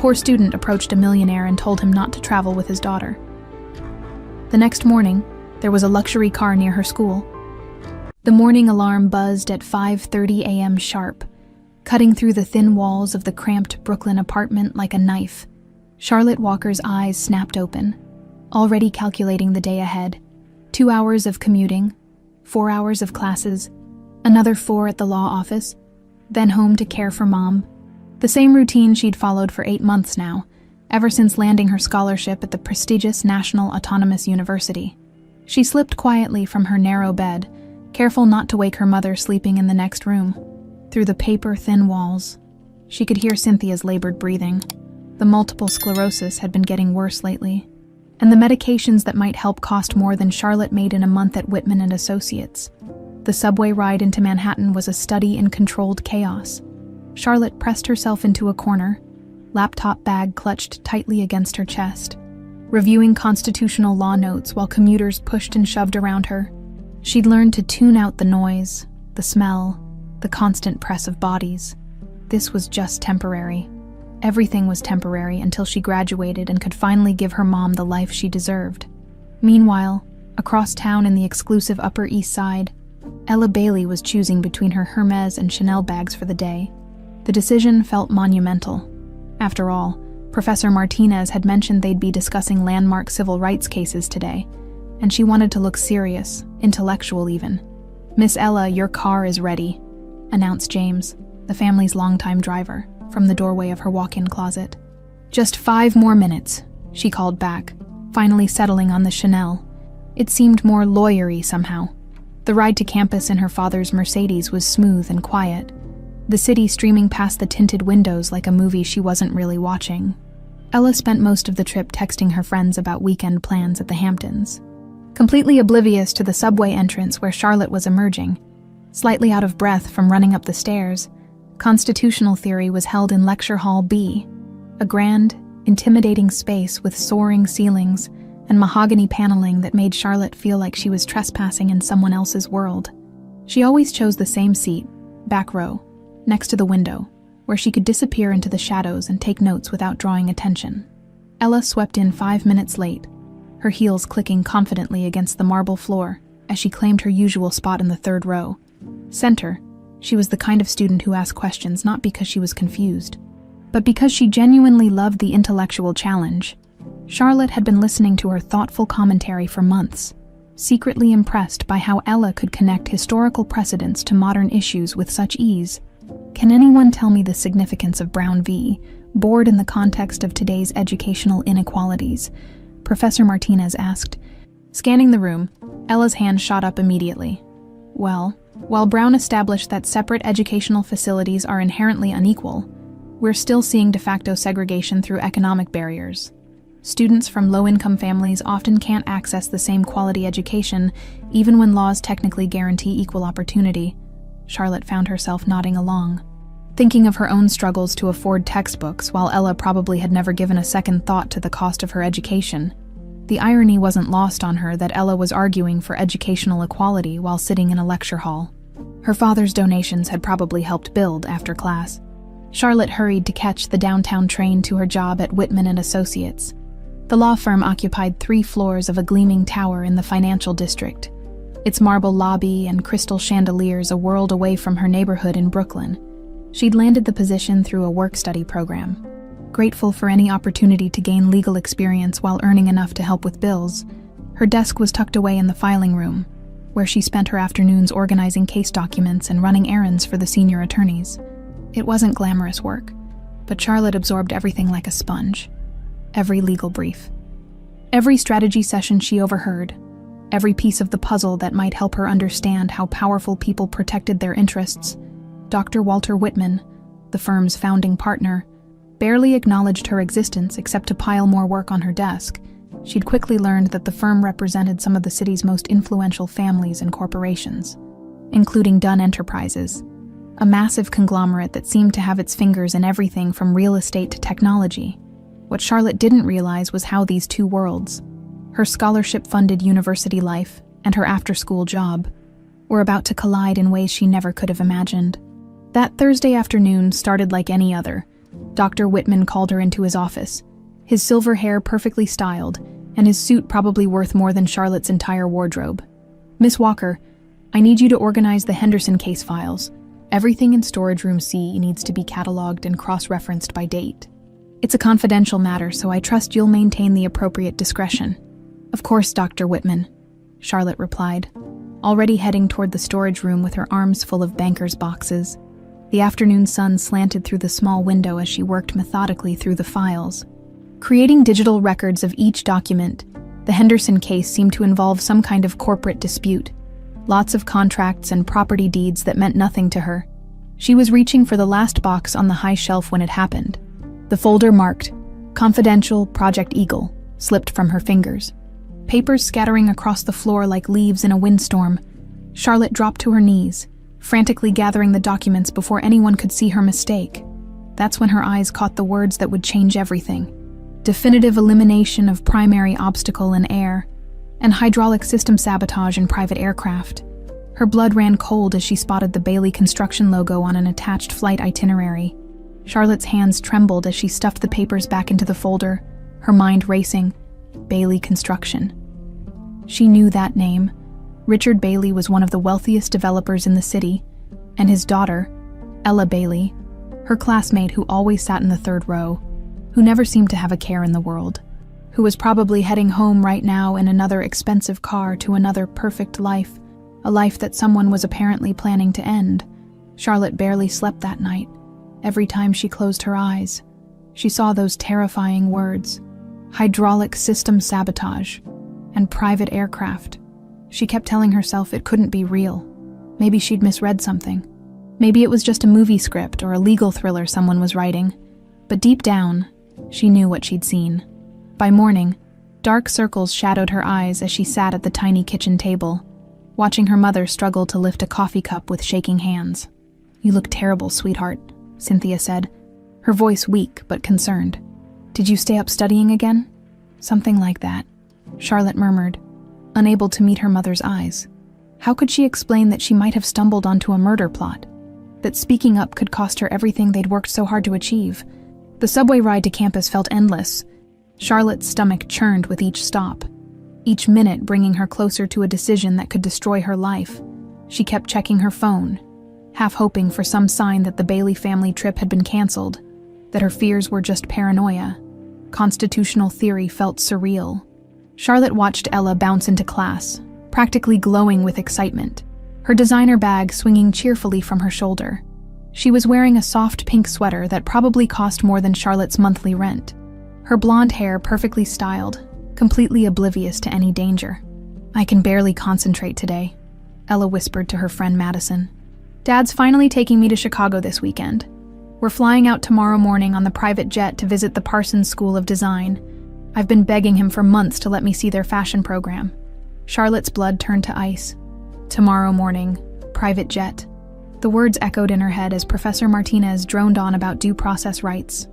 poor student approached a millionaire and told him not to travel with his daughter. The next morning, there was a luxury car near her school. The morning alarm buzzed at 5:30 a.m. sharp, cutting through the thin walls of the cramped Brooklyn apartment like a knife. Charlotte Walker's eyes snapped open, already calculating the day ahead. 2 hours of commuting, 4 hours of classes, another 4 at the law office, then home to care for Mom. The same routine she'd followed for 8 months now, ever since landing her scholarship at the prestigious National Autonomous University. She slipped quietly from her narrow bed, careful not to wake her mother sleeping in the next room. Through the paper-thin walls, she could hear Cynthia's labored breathing. The multiple sclerosis had been getting worse lately, and the medications that might help cost more than Charlotte made in a month at Whitman and Associates. The subway ride into Manhattan was a study in controlled chaos. Charlotte pressed herself into a corner, laptop bag clutched tightly against her chest, reviewing constitutional law notes while commuters pushed and shoved around her. She'd learned to tune out the noise, the smell, the constant press of bodies. This was just temporary. Everything was temporary until she graduated and could finally give her mom the life she deserved. Meanwhile, across town in the exclusive Upper East Side, Ella Bailey was choosing between her Hermes and Chanel bags for the day. The decision felt monumental. After all, Professor Martinez had mentioned they'd be discussing landmark civil rights cases today, and she wanted to look serious, intellectual even. "Miss Ella, your car is ready," announced James, the family's longtime driver, from the doorway of her walk-in closet. "Just 5 more minutes," she called back, finally settling on the Chanel. It seemed more lawyery somehow. The ride to campus in her father's Mercedes was smooth and quiet, the city streaming past the tinted windows like a movie she wasn't really watching. Ella spent most of the trip texting her friends about weekend plans at the Hamptons, completely oblivious to the subway entrance where Charlotte was emerging. Slightly out of breath from running up the stairs, constitutional theory was held in Lecture Hall B, a grand, intimidating space with soaring ceilings and mahogany paneling that made Charlotte feel like she was trespassing in someone else's world. She always chose the same seat, back row, next to the window, where she could disappear into the shadows and take notes without drawing attention. Ella swept in 5 minutes late, her heels clicking confidently against the marble floor as she claimed her usual spot in the 3rd row. Center, she was the kind of student who asked questions not because she was confused, but because she genuinely loved the intellectual challenge. Charlotte had been listening to her thoughtful commentary for months, secretly impressed by how Ella could connect historical precedents to modern issues with such ease. "Can anyone tell me the significance of Brown v. Board in the context of today's educational inequalities?" Professor Martinez asked. Scanning the room, Ella's hand shot up immediately. "Well, while Brown established that separate educational facilities are inherently unequal, we're still seeing de facto segregation through economic barriers. Students from low-income families often can't access the same quality education, even when laws technically guarantee equal opportunity." Charlotte found herself nodding along, thinking of her own struggles to afford textbooks while Ella probably had never given a second thought to the cost of her education. The irony wasn't lost on her that Ella was arguing for educational equality while sitting in a lecture hall. Her father's donations had probably helped build after class. Charlotte hurried to catch the downtown train to her job at Whitman and Associates. The law firm occupied 3 floors of a gleaming tower in the financial district, its marble lobby and crystal chandeliers a world away from her neighborhood in Brooklyn. She'd landed the position through a work-study program, grateful for any opportunity to gain legal experience while earning enough to help with bills. Her desk was tucked away in the filing room, where she spent her afternoons organizing case documents and running errands for the senior attorneys. It wasn't glamorous work, but Charlotte absorbed everything like a sponge. Every legal brief, every strategy session she overheard, every piece of the puzzle that might help her understand how powerful people protected their interests. Dr. Walter Whitman, the firm's founding partner, barely acknowledged her existence except to pile more work on her desk. She'd quickly learned that the firm represented some of the city's most influential families and corporations, including Dunn Enterprises, a massive conglomerate that seemed to have its fingers in everything from real estate to technology. What Charlotte didn't realize was how these two worlds, her scholarship-funded university life and her after-school job, were about to collide in ways she never could have imagined. That Thursday afternoon started like any other, Dr. Whitman called her into his office, his silver hair perfectly styled, and his suit probably worth more than Charlotte's entire wardrobe. "Miss Walker, I need you to organize the Henderson case files. Everything in storage room C needs to be cataloged and cross-referenced by date. It's a confidential matter, so I trust you'll maintain the appropriate discretion." "Of course, Dr. Whitman," Charlotte replied, already heading toward the storage room with her arms full of banker's boxes. The afternoon sun slanted through the small window as she worked methodically through the files. Creating digital records of each document, the Henderson case seemed to involve some kind of corporate dispute. Lots of contracts and property deeds that meant nothing to her. She was reaching for the last box on the high shelf when it happened. The folder marked "Confidential Project Eagle" slipped from her fingers. Papers scattering across the floor like leaves in a windstorm. Charlotte dropped to her knees, frantically gathering the documents before anyone could see her mistake. That's when her eyes caught the words that would change everything. Definitive elimination of primary obstacle in air, and hydraulic system sabotage in private aircraft. Her blood ran cold as she spotted the Bailey Construction logo on an attached flight itinerary. Charlotte's hands trembled as she stuffed the papers back into the folder, her mind racing. Bailey Construction. She knew that name. Richard Bailey was one of the wealthiest developers in the city, and his daughter, Ella Bailey, her classmate who always sat in the third row, who never seemed to have a care in the world, who was probably heading home right now in another expensive car to another perfect life, a life that someone was apparently planning to end. Charlotte barely slept that night. Every time she closed her eyes, she saw those terrifying words, hydraulic system sabotage, and private aircraft. She kept telling herself it couldn't be real. Maybe she'd misread something. Maybe it was just a movie script or a legal thriller someone was writing. But deep down, she knew what she'd seen. By morning, dark circles shadowed her eyes as she sat at the tiny kitchen table, watching her mother struggle to lift a coffee cup with shaking hands. "You look terrible, sweetheart," Cynthia said, her voice weak but concerned. "Did you stay up studying again?" "Something like that," Charlotte murmured, unable to meet her mother's eyes. How could she explain that she might have stumbled onto a murder plot? That speaking up could cost her everything they'd worked so hard to achieve? The subway ride to campus felt endless. Charlotte's stomach churned with each stop, each minute bringing her closer to a decision that could destroy her life. She kept checking her phone, half hoping for some sign that the Bailey family trip had been canceled, that her fears were just paranoia. Constitutional theory felt surreal. Charlotte watched Ella bounce into class, practically glowing with excitement, her designer bag swinging cheerfully from her shoulder. She was wearing a soft pink sweater that probably cost more than Charlotte's monthly rent. Her blonde hair perfectly styled, completely oblivious to any danger. "I can barely concentrate today," Ella whispered to her friend Madison. "Dad's finally taking me to Chicago this weekend. We're flying out tomorrow morning on the private jet to visit the Parsons School of Design. I've been begging him for months to let me see their fashion program." Charlotte's blood turned to ice. Tomorrow morning, private jet. The words echoed in her head as Professor Martinez droned on about due process rights.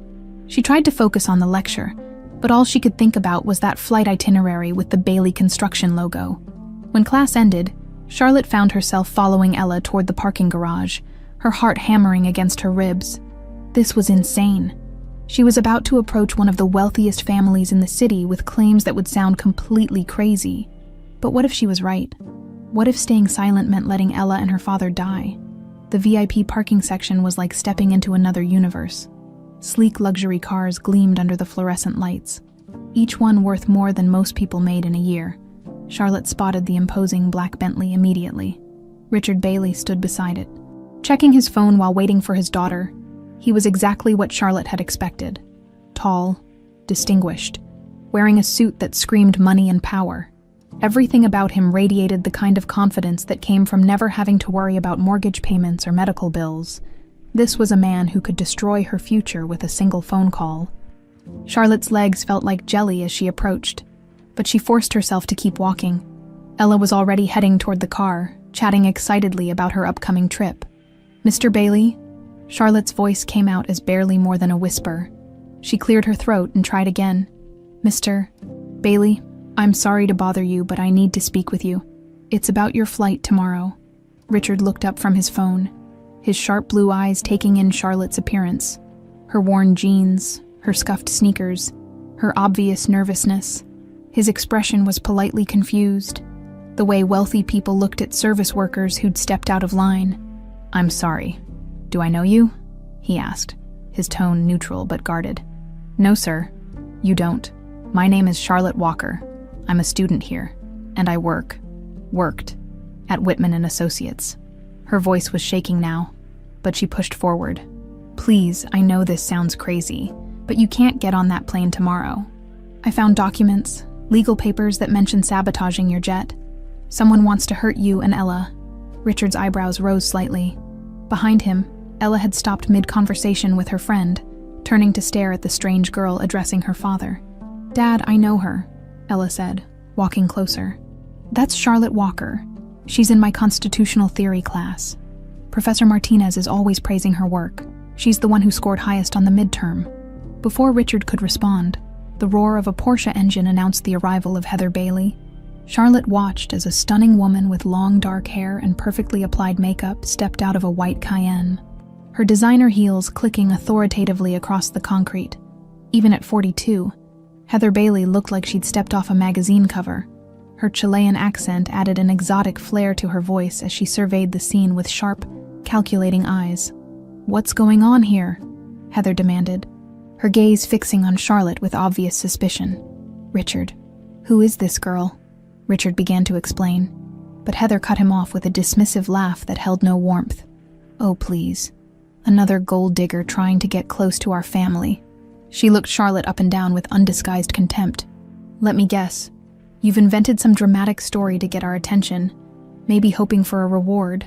She tried to focus on the lecture, but all she could think about was that flight itinerary with the Bailey Construction logo. When class ended, Charlotte found herself following Ella toward the parking garage, her heart hammering against her ribs. This was insane. She was about to approach one of the wealthiest families in the city with claims that would sound completely crazy. But what if she was right? What if staying silent meant letting Ella and her father die? The VIP parking section was like stepping into another universe. Sleek luxury cars gleamed under the fluorescent lights, each one worth more than most people made in a year. Charlotte spotted the imposing black Bentley immediately. Richard Bailey stood beside it, checking his phone while waiting for his daughter. He was exactly what Charlotte had expected. Tall, distinguished, wearing a suit that screamed money and power. Everything about him radiated the kind of confidence that came from never having to worry about mortgage payments or medical bills. This was a man who could destroy her future with a single phone call. Charlotte's legs felt like jelly as she approached, but she forced herself to keep walking. Ella was already heading toward the car, chatting excitedly about her upcoming trip. "Mr. Bailey?" Charlotte's voice came out as barely more than a whisper. She cleared her throat and tried again. "Mr. Bailey, I'm sorry to bother you, but I need to speak with you. It's about your flight tomorrow." Richard looked up from his phone, his sharp blue eyes taking in Charlotte's appearance. Her worn jeans, her scuffed sneakers, her obvious nervousness. His expression was politely confused, the way wealthy people looked at service workers who'd stepped out of line. "I'm sorry. Do I know you?" he asked, his tone neutral but guarded. "No, sir. You don't. My name is Charlotte Walker. I'm a student here, and I worked at Whitman and Associates." Her voice was shaking now, but she pushed forward. "Please, I know this sounds crazy, but you can't get on that plane tomorrow. I found documents, legal papers that mention sabotaging your jet. Someone wants to hurt you and Ella." Richard's eyebrows rose slightly. Behind him, Ella had stopped mid-conversation with her friend, turning to stare at the strange girl addressing her father. "Dad, I know her," Ella said, walking closer. "That's Charlotte Walker. She's in my constitutional theory class. Professor Martinez is always praising her work. She's the one who scored highest on the midterm." Before Richard could respond, the roar of a Porsche engine announced the arrival of Heather Bailey. Charlotte watched as a stunning woman with long dark hair and perfectly applied makeup stepped out of a white Cayenne, her designer heels clicking authoritatively across the concrete. Even at 42, Heather Bailey looked like she'd stepped off a magazine cover. Her Chilean accent added an exotic flair to her voice as she surveyed the scene with sharp, calculating eyes. "What's going on here?" Heather demanded, her gaze fixing on Charlotte with obvious suspicion. "Richard, who is this girl?" Richard began to explain, but Heather cut him off with a dismissive laugh that held no warmth. "Oh, please. Another gold digger trying to get close to our family." She looked Charlotte up and down with undisguised contempt. "Let me guess. You've invented some dramatic story to get our attention, maybe hoping for a reward."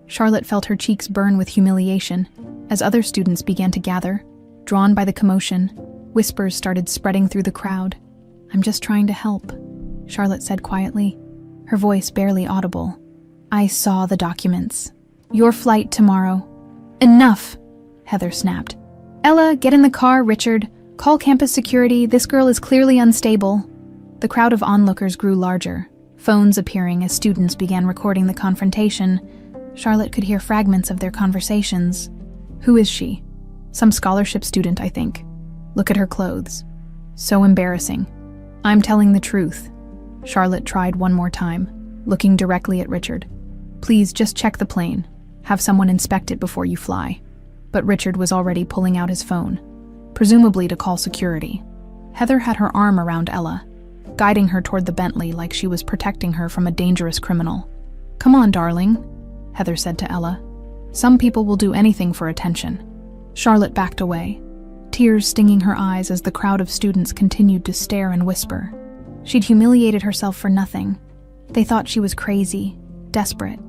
Charlotte felt her cheeks burn with humiliation as other students began to gather. Drawn by the commotion, whispers started spreading through the crowd. "I'm just trying to help," Charlotte said quietly, her voice barely audible. "I saw the documents. Your flight tomorrow." "Enough," Heather snapped. "Ella, get in the car, Richard. Call campus security. This girl is clearly unstable." The crowd of onlookers grew larger, phones appearing as students began recording the confrontation. Charlotte could hear fragments of their conversations. "Who is she?" "Some scholarship student, I think. Look at her clothes. So embarrassing." "I'm telling the truth." Charlotte tried one more time, looking directly at Richard. "Please just check the plane. Have someone inspect it before you fly." But Richard was already pulling out his phone, presumably to call security. Heather had her arm around Ella, guiding her toward the Bentley like she was protecting her from a dangerous criminal. "Come on, darling," Heather said to Ella. "Some people will do anything for attention." Charlotte backed away, tears stinging her eyes as the crowd of students continued to stare and whisper. She'd humiliated herself for nothing. They thought she was crazy, desperate,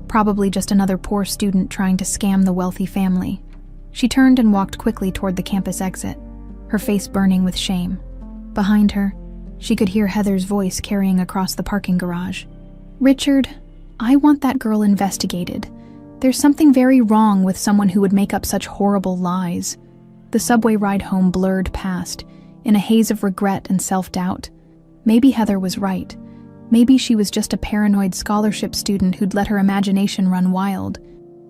probably just another poor student trying to scam the wealthy family. She turned and walked quickly toward the campus exit, her face burning with shame. Behind her, she could hear Heather's voice carrying across the parking garage. "Richard, I want that girl investigated. There's something very wrong with someone who would make up such horrible lies." The subway ride home blurred past, in a haze of regret and self-doubt. Maybe Heather was right. Maybe she was just a paranoid scholarship student who'd let her imagination run wild.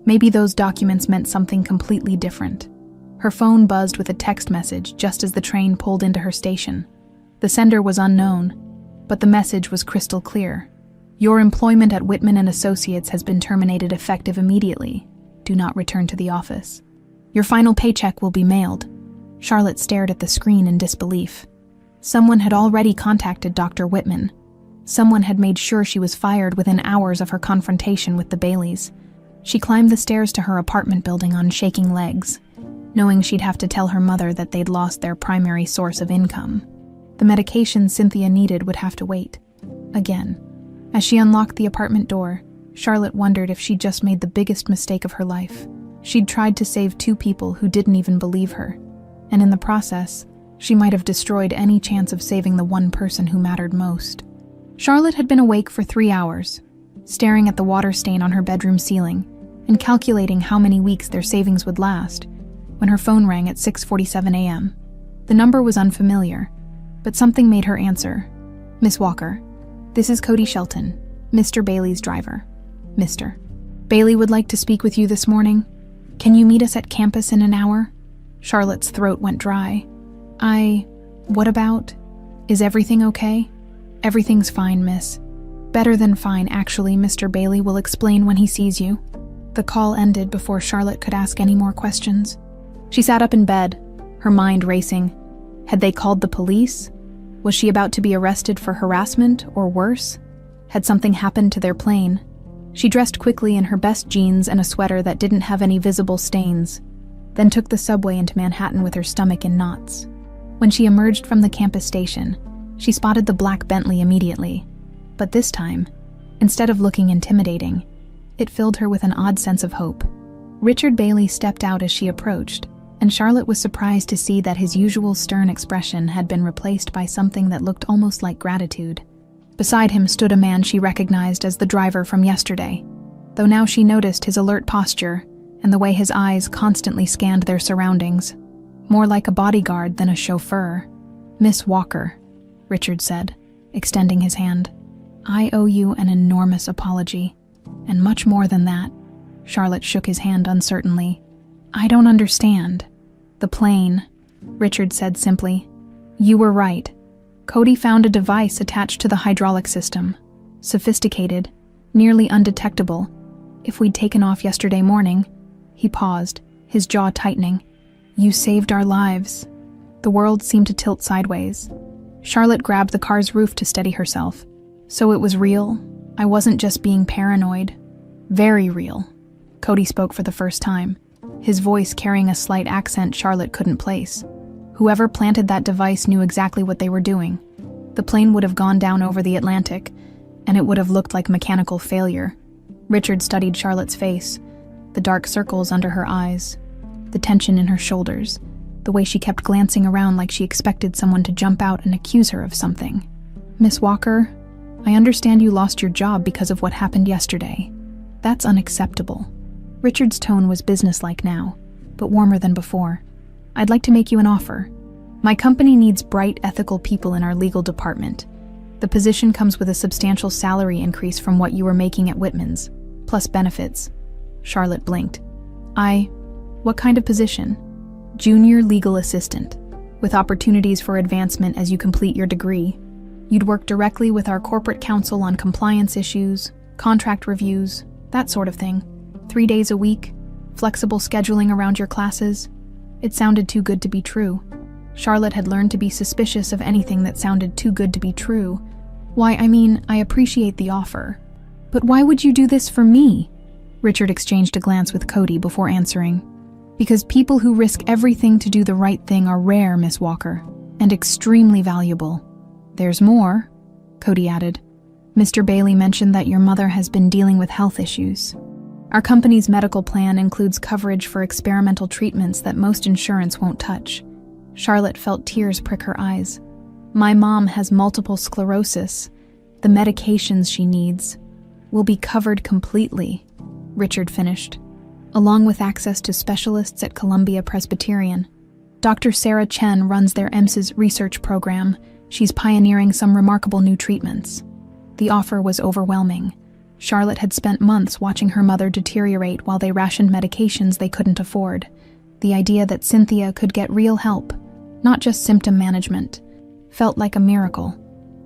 Maybe those documents meant something completely different. Her phone buzzed with a text message just as the train pulled into her station. The sender was unknown, but the message was crystal clear. "Your employment at Whitman and Associates has been terminated effective immediately. Do not return to the office. Your final paycheck will be mailed." Charlotte stared at the screen in disbelief. Someone had already contacted Dr. Whitman. Someone had made sure she was fired within hours of her confrontation with the Baileys. She climbed the stairs to her apartment building on shaking legs, knowing she'd have to tell her mother that they'd lost their primary source of income. The medication Cynthia needed would have to wait. Again. As she unlocked the apartment door, Charlotte wondered if she'd just made the biggest mistake of her life. She'd tried to save two people who didn't even believe her, and in the process, she might have destroyed any chance of saving the one person who mattered most. Charlotte had been awake for 3 hours, staring at the water stain on her bedroom ceiling and calculating how many weeks their savings would last, when her phone rang at 6:47 a.m. The number was unfamiliar, but something made her answer. "Miss Walker, this is Cody Shelton, Mr. Bailey's driver." "Mr. Bailey would like to speak with you this morning. Can you meet us at campus in an hour?" Charlotte's throat went dry. What about? Is everything okay? Everything's fine, miss. Better than fine, actually. Mr. Bailey will explain when he sees you. The call ended before Charlotte could ask any more questions. She sat up in bed, her mind racing. Had they called the police? Was she about to be arrested for harassment or worse? Had something happened to their plane? She dressed quickly in her best jeans and a sweater that didn't have any visible stains, then took the subway into Manhattan with her stomach in knots. When she emerged from the campus station, she spotted the black Bentley immediately. But this time, instead of looking intimidating, it filled her with an odd sense of hope. Richard Bailey stepped out as she approached, and Charlotte was surprised to see that his usual stern expression had been replaced by something that looked almost like gratitude. Beside him stood a man she recognized as the driver from yesterday, though now she noticed his alert posture and the way his eyes constantly scanned their surroundings, more like a bodyguard than a chauffeur. "Miss Walker," Richard said, extending his hand. "I owe you an enormous apology, and much more than that." Charlotte shook his hand uncertainly. "I don't understand." "The plane," Richard said simply. "You were right. Cody found a device attached to the hydraulic system. Sophisticated, nearly undetectable. If we'd taken off yesterday morning..." He paused, his jaw tightening. "You saved our lives." The world seemed to tilt sideways. Charlotte grabbed the car's roof to steady herself. "So it was real? I wasn't just being paranoid." "Very real." Cody spoke for the first time, his voice carrying a slight accent Charlotte couldn't place. Whoever planted that device knew exactly what they were doing. The plane would have gone down over the Atlantic, and it would have looked like mechanical failure. Richard studied Charlotte's face, the dark circles under her eyes, the tension in her shoulders, the way she kept glancing around like she expected someone to jump out and accuse her of something. "Miss Walker, I understand you lost your job because of what happened yesterday. That's unacceptable." Richard's tone was businesslike now, but warmer than before. "I'd like to make you an offer. My company needs bright, ethical people in our legal department. The position comes with a substantial salary increase from what you were making at Whitman's, plus benefits." Charlotte blinked. What kind of position?" "Junior legal assistant, with opportunities for advancement as you complete your degree. You'd work directly with our corporate counsel on compliance issues, contract reviews, that sort of thing. 3 days a week, flexible scheduling around your classes." It sounded too good to be true. Charlotte had learned to be suspicious of anything that sounded too good to be true. I appreciate the offer. But why would you do this for me?" Richard exchanged a glance with Cody before answering. "Because people who risk everything to do the right thing are rare, Miss Walker, and extremely valuable. There's more," Cody added. "Mr. Bailey mentioned that your mother has been dealing with health issues. Our company's medical plan includes coverage for experimental treatments that most insurance won't touch." Charlotte felt tears prick her eyes. "My mom has multiple sclerosis. The medications she needs will be covered completely," Richard finished, "along with access to specialists at Columbia Presbyterian. Dr. Sarah Chen runs their EMS's research program. She's pioneering some remarkable new treatments." The offer was overwhelming. Charlotte had spent months watching her mother deteriorate while they rationed medications they couldn't afford. The idea that Cynthia could get real help, not just symptom management, felt like a miracle.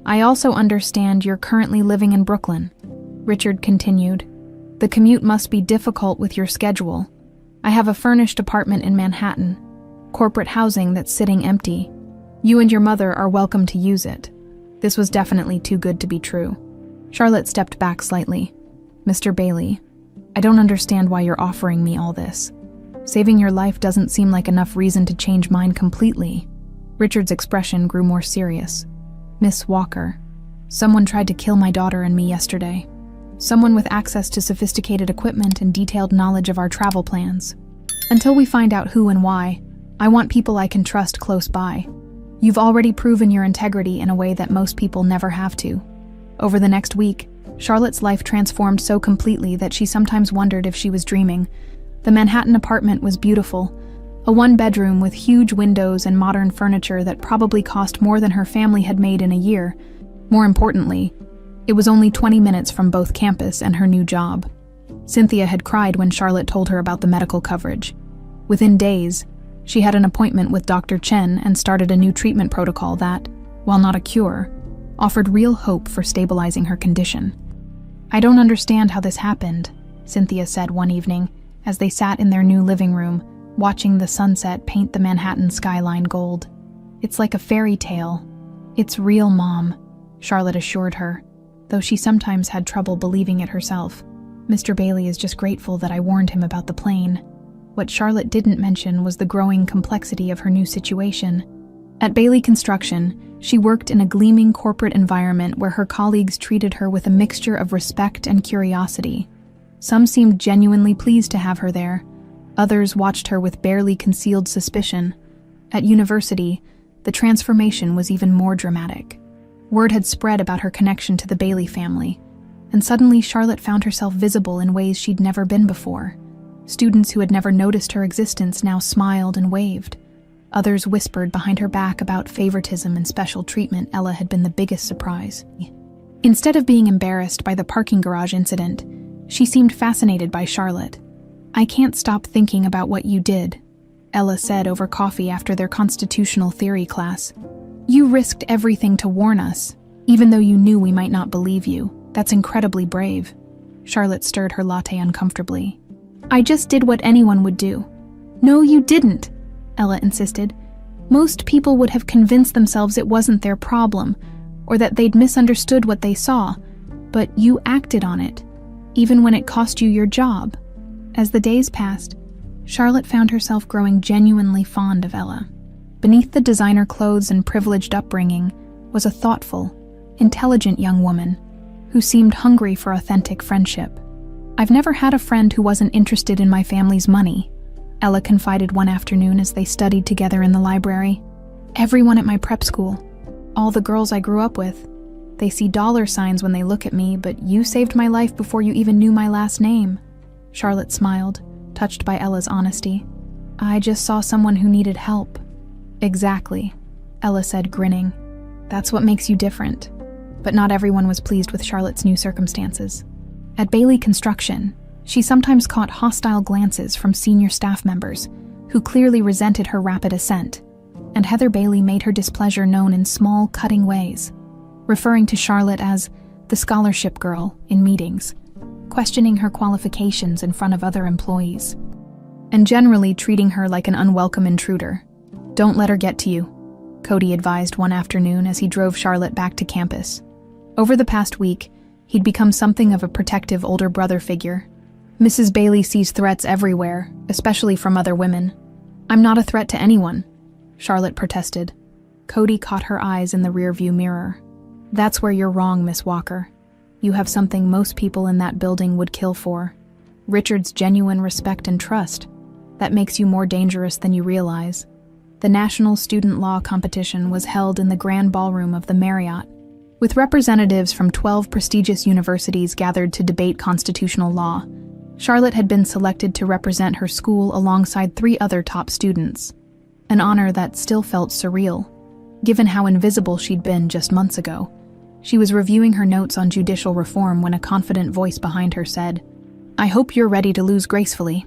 "I also understand you're currently living in Brooklyn," Richard continued. "The commute must be difficult with your schedule. I have a furnished apartment in Manhattan, corporate housing that's sitting empty. You and your mother are welcome to use it." This was definitely too good to be true. Charlotte stepped back slightly. "Mr. Bailey, I don't understand why you're offering me all this. Saving your life doesn't seem like enough reason to change mine completely." Richard's expression grew more serious. "Miss Walker, someone tried to kill my daughter and me yesterday. Someone with access to sophisticated equipment and detailed knowledge of our travel plans. Until we find out who and why, I want people I can trust close by. You've already proven your integrity in a way that most people never have to." Over the next week, Charlotte's life transformed so completely that she sometimes wondered if she was dreaming. The Manhattan apartment was beautiful, a one-bedroom with huge windows and modern furniture that probably cost more than her family had made in a year. More importantly, it was only 20 minutes from both campus and her new job. Cynthia had cried when Charlotte told her about the medical coverage. Within days, She had an appointment with Dr. Chen and started a new treatment protocol that, while not a cure, offered real hope for stabilizing her condition. "I don't understand how this happened," Cynthia said one evening as they sat in their new living room, watching the sunset paint the Manhattan skyline gold. "It's like a fairy tale." "It's real, Mom," Charlotte assured her, though she sometimes had trouble believing it herself. "Mr. Bailey is just grateful that I warned him about the plane." What Charlotte didn't mention was the growing complexity of her new situation. At Bailey Construction, she worked in a gleaming corporate environment where her colleagues treated her with a mixture of respect and curiosity. Some seemed genuinely pleased to have her there. Others watched her with barely concealed suspicion. At university, the transformation was even more dramatic. Word had spread about her connection to the Bailey family, and suddenly Charlotte found herself visible in ways she'd never been before. Students who had never noticed her existence now smiled and waved. Others whispered behind her back about favoritism and special treatment. Ella had been the biggest surprise. Instead of being embarrassed by the parking garage incident, she seemed fascinated by Charlotte. "I can't stop thinking about what you did," Ella said over coffee after their constitutional theory class. "You risked everything to warn us, even though you knew we might not believe you. That's incredibly brave." Charlotte stirred her latte uncomfortably. "I just did what anyone would do." "No, you didn't," Ella insisted. "Most people would have convinced themselves it wasn't their problem, or that they'd misunderstood what they saw, but you acted on it, even when it cost you your job." As the days passed, Charlotte found herself growing genuinely fond of Ella. Beneath the designer clothes and privileged upbringing was a thoughtful, intelligent young woman who seemed hungry for authentic friendship. "I've never had a friend who wasn't interested in my family's money," Ella confided one afternoon as they studied together in the library. "Everyone at my prep school, all the girls I grew up with, they see dollar signs when they look at me, but you saved my life before you even knew my last name." Charlotte smiled, touched by Ella's honesty. "I just saw someone who needed help." "Exactly," Ella said, grinning. "That's what makes you different." But not everyone was pleased with Charlotte's new circumstances. At Bailey Construction, she sometimes caught hostile glances from senior staff members who clearly resented her rapid ascent, and Heather Bailey made her displeasure known in small, cutting ways, referring to Charlotte as the scholarship girl in meetings, questioning her qualifications in front of other employees, and generally treating her like an unwelcome intruder. "Don't let her get to you," Cody advised one afternoon as he drove Charlotte back to campus. Over the past week, he'd become something of a protective older brother figure. "Mrs. Bailey sees threats everywhere, especially from other women." "I'm not a threat to anyone," Charlotte protested. Cody caught her eyes in the rearview mirror. "That's where you're wrong, Miss Walker. You have something most people in that building would kill for. Richard's genuine respect and trust. That makes you more dangerous than you realize." The National Student Law Competition was held in the Grand Ballroom of the Marriott, with representatives from 12 prestigious universities gathered to debate constitutional law. Charlotte had been selected to represent her school alongside 3 other top students, an honor that still felt surreal, given how invisible she'd been just months ago. She was reviewing her notes on judicial reform when a confident voice behind her said, "I hope you're ready to lose gracefully."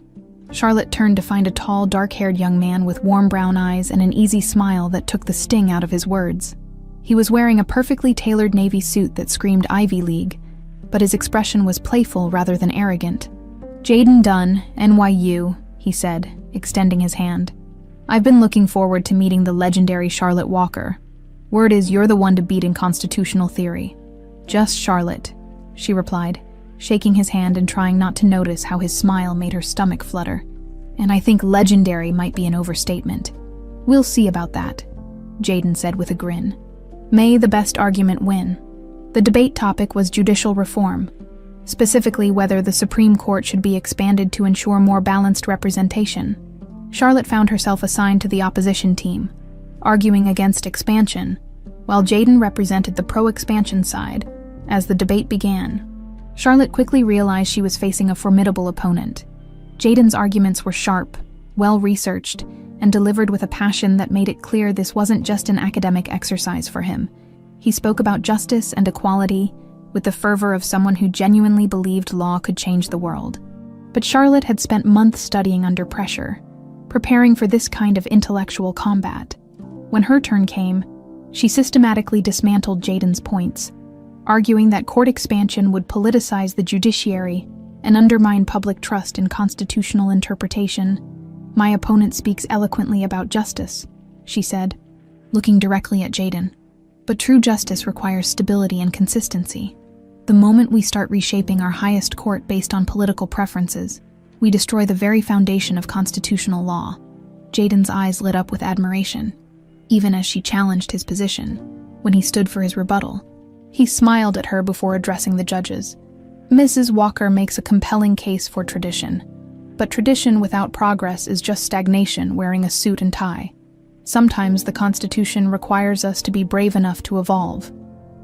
Charlotte turned to find a tall, dark-haired young man with warm brown eyes and an easy smile that took the sting out of his words. He was wearing a perfectly tailored navy suit that screamed Ivy League, but his expression was playful rather than arrogant. "Jaden Dunn, NYU," he said, extending his hand. "I've been looking forward to meeting the legendary Charlotte Walker. Word is you're the one to beat in constitutional theory." "Just Charlotte," she replied, shaking his hand and trying not to notice how his smile made her stomach flutter. "And I think legendary might be an overstatement." "We'll see about that," Jaden said with a grin. May the best argument win. The debate topic was judicial reform, specifically whether the Supreme Court should be expanded to ensure more balanced representation. Charlotte found herself assigned to the opposition team, arguing against expansion, while Jaden represented the pro-expansion side. As the debate began, Charlotte quickly realized she was facing a formidable opponent. Jaden's arguments were sharp, well-researched, and delivered with a passion that made it clear this wasn't just an academic exercise for him. He spoke about justice and equality with the fervor of someone who genuinely believed law could change the world. But Charlotte had spent months studying under pressure, preparing for this kind of intellectual combat. When her turn came, she systematically dismantled Jaden's points, arguing that court expansion would politicize the judiciary and undermine public trust in constitutional interpretation. "My opponent speaks eloquently about justice," she said, looking directly at Jaden. "But true justice requires stability and consistency. The moment we start reshaping our highest court based on political preferences, we destroy the very foundation of constitutional law." Jaden's eyes lit up with admiration, even as she challenged his position. When he stood for his rebuttal, he smiled at her before addressing the judges. "Mrs. Walker makes a compelling case for tradition, but tradition without progress is just stagnation wearing a suit and tie. Sometimes the Constitution requires us to be brave enough to evolve."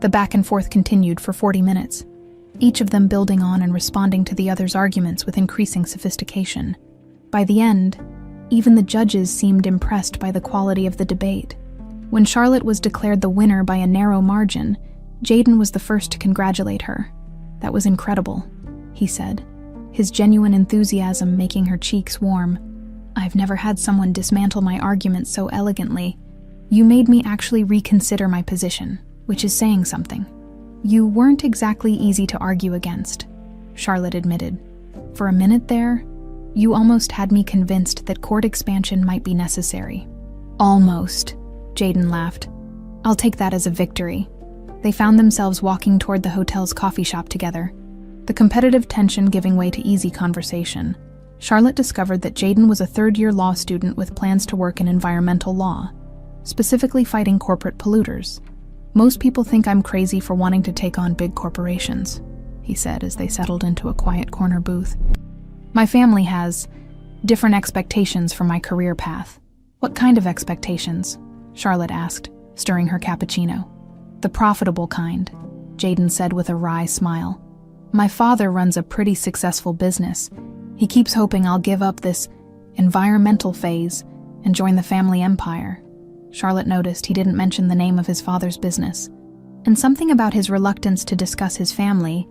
The back and forth continued for 40 minutes, each of them building on and responding to the other's arguments with increasing sophistication. By the end, even the judges seemed impressed by the quality of the debate. When Charlotte was declared the winner by a narrow margin, Jaden was the first to congratulate her. "That was incredible," he said, his genuine enthusiasm making her cheeks warm. "I've never had someone dismantle my arguments so elegantly. You made me actually reconsider my position, which is saying something." "You weren't exactly easy to argue against," Charlotte admitted. "For a minute there, you almost had me convinced that court expansion might be necessary." "Almost," Jaden laughed. "I'll take that as a victory." They found themselves walking toward the hotel's coffee shop together, the competitive tension giving way to easy conversation. Charlotte discovered that Jaden was a third-year law student with plans to work in environmental law, specifically fighting corporate polluters. "Most people think I'm crazy for wanting to take on big corporations," he said as they settled into a quiet corner booth. "My family has different expectations for my career path." "What kind of expectations?" Charlotte asked, stirring her cappuccino. "The profitable kind," Jaden said with a wry smile. "My father runs a pretty successful business. He keeps hoping I'll give up this environmental phase and join the family empire." Charlotte noticed he didn't mention the name of his father's business, and something about his reluctance to discuss his family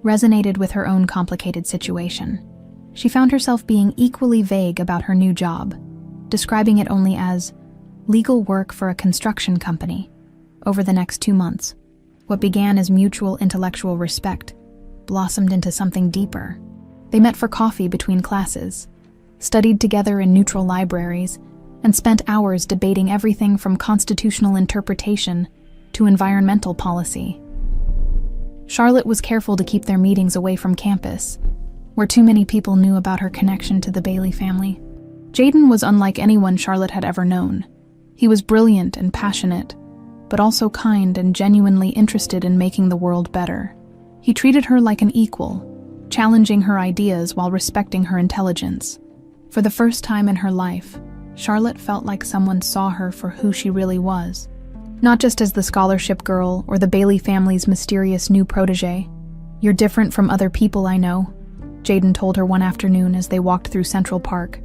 resonated with her own complicated situation. She found herself being equally vague about her new job, describing it only as legal work for a construction company. Over the next 2 months, what began as mutual intellectual respect blossomed into something deeper. They met for coffee between classes, studied together in neutral libraries, and spent hours debating everything from constitutional interpretation to environmental policy. Charlotte was careful to keep their meetings away from campus, where too many people knew about her connection to the Bailey family. Jaden was unlike anyone Charlotte had ever known. He was brilliant and passionate, but also kind and genuinely interested in making the world better. He treated her like an equal, challenging her ideas while respecting her intelligence. For the first time in her life, Charlotte felt like someone saw her for who she really was, not just as the scholarship girl or the Bailey family's mysterious new protege. "You're different from other people I know," Jaden told her one afternoon as they walked through Central Park.